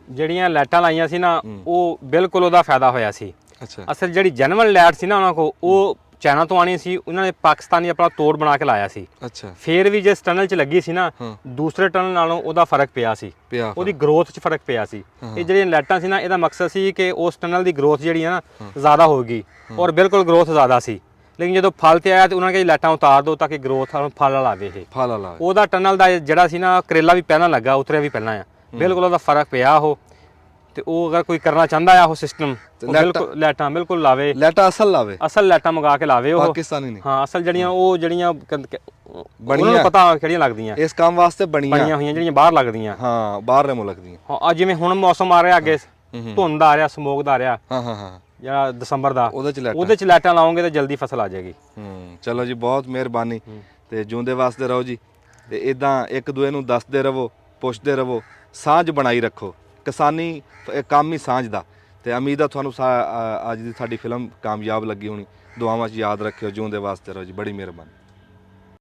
ਜਿਹੜੀਆਂ ਲਾਈਟਾਂ ਲਾਈਆਂ ਸੀ ਨਾ, ਉਹ ਬਿਲਕੁਲ ਉਹਦਾ ਫਾਇਦਾ ਹੋਇਆ ਸੀ। ਅੱਛਾ ਅਸਲ ਜਿਹੜੀ ਜੈਨੂਅਲ ਲਾਈਟ ਸੀ ਨਾ ਉਹਨਾਂ ਕੋਲ, ਉਹ ਚਾਈਨਾ ਤੋਂ ਆਣੀ ਸੀ, ਉਹਨਾਂ ਨੇ ਪਾਕਿਸਤਾਨੀ ਆਪਣਾ ਤੋੜ ਬਣਾ ਕੇ ਲਾਇਆ ਸੀ। ਅੱਛਾ ਫੇਰ ਵੀ ਜਿਸ ਟਨਲ 'ਚ ਲੱਗੀ ਸੀ ਨਾ, ਦੂਸਰੇ ਟਨਲ ਨਾਲੋਂ ਉਹਦਾ ਫਰਕ ਪਿਆ ਸੀ, ਉਹਦੀ ਗਰੋਥ 'ਚ ਫਰਕ ਪਿਆ ਸੀ। ਇਹ ਜਿਹੜੀਆਂ ਲਾਈਟਾਂ ਸੀ ਨਾ, ਇਹਦਾ ਮਕਸਦ ਸੀ ਕਿ ਉਸ ਟਨਲ ਦੀ ਗਰੋਥ ਜਿਹੜੀ ਆ ਨਾ ਜ਼ਿਆਦਾ ਹੋਊਗੀ, ਔਰ ਬਿਲਕੁਲ ਗਰੋਥ ਜ਼ਿਆਦਾ ਸੀ। ਲੇਕਿਨ ਜਦੋਂ ਫਲ ਤੇ ਆਇਆ ਤੇ ਉਹਨਾਂ ਨੇ ਕਿਹਾ ਲਾਈਟਾਂ ਉਤਾਰ ਦਿਓ ਤਾਂ ਕਿ ਗਰੋਥ ਫਲ ਲਾਵੇ ਇਹ। ਫਲ ਵਾਲਾ ਉਹਦਾ ਟਨਲ ਦਾ ਜਿਹੜਾ ਸੀ ਨਾ, ਕਰੇਲਾ ਵੀ ਪਹਿਲਾਂ ਲੱਗਾ, ਉਤਰਿਆ ਵੀ ਪਹਿਲਾਂ ਆ, ਬਿਲਕੁਲ ਉਹਦਾ ਫਰਕ ਪਿਆ ਉਹ। ਤੇ ਉਹ ਅਗਰ ਕੋਈ ਕਰਨਾ ਚਾਹੁੰਦਾ ਆ ਉਹ ਸਿਸਟਮ, ਬਿਲਕੁਲ ਲਾਈਟਾਂ ਬਿਲਕੁਲ ਲਾਵੇ, ਲਾਈਟਾਂ ਅਸਲ ਲਾਵੇ, ਅਸਲ ਲਾਈਟਾਂ ਮੰਗਾ ਕੇ ਲਾਵੇ ਉਹ ਪਾਕਿਸਤਾਨੀ ਨਹੀਂ। ਹਾਂ ਅਸਲ ਜਿਹੜੀਆਂ ਉਹ ਜਿਹੜੀਆਂ ਬਣੀਆਂ ਨੂੰ ਪਤਾ ਕਿਹੜੀਆਂ ਲੱਗਦੀਆਂ, ਇਸ ਕੰਮ ਵਾਸਤੇ ਬਣੀਆਂ ਹੋਈਆਂ ਜਿਹੜੀਆਂ ਬਾਹਰ ਲੱਗਦੀਆਂ। ਹਾਂ ਬਾਹਰਲੇ ਮੁਲਕ ਦੀਆਂ। ਹਾਂ ਆ ਜਿਵੇਂ ਹੁਣ ਮੌਸਮ ਆ ਰਿਹਾ ਅੱਗੇ, ਧੁੰਦ ਆ ਰਿਹਾ, ਸਮੋਗ ਦਾ ਆ ਰਿਹਾ, ਹਾਂ ਹਾਂ ਹਾਂ ਜਿਹੜਾ ਦਸੰਬਰ ਦਾ, ਉਹਦੇ 'ਚ ਲਾਈਟਾਂ ਲਾਓਗੇ ਤਾਂ ਜਲਦੀ ਫਸਲ ਆ ਜਾਏਗੀ। ਚਲੋ ਜੀ ਬਹੁਤ ਮਿਹਰਬਾਨੀ, ਤੇ ਜਿਉਂਦੇ ਵਾਸਤੇ ਰਹੋ ਜੀ, ਤੇ ਇਦਾਂ ਇੱਕ ਦੂਏ ਨੂੰ ਦੱਸਦੇ ਰਹੋ, ਪੁੱਛਦੇ ਰਹੋ, ਸਾਂਝ ਬਣਾਈ ਰੱਖੋ। ਕਿਸਾਨੀ ਕੰਮ ਹੀ ਸਾਂਝ ਦਾ। ਤੇ ਉਮੀਦ ਆ ਤੁਹਾਨੂੰ ਅੱਜ ਦੀ ਸਾਡੀ ਫਿਲਮ ਕਾਮਯਾਬ ਲੱਗੀ ਹੋਣੀ। ਦੁਆਵਾਂ 'ਚ ਯਾਦ ਰੱਖਿਓ। ਜਿਉਂਦੇ ਵਾਸਤੇ ਰਹੋ ਜੀ, ਬੜੀ ਮਿਹਰਬਾਨੀ।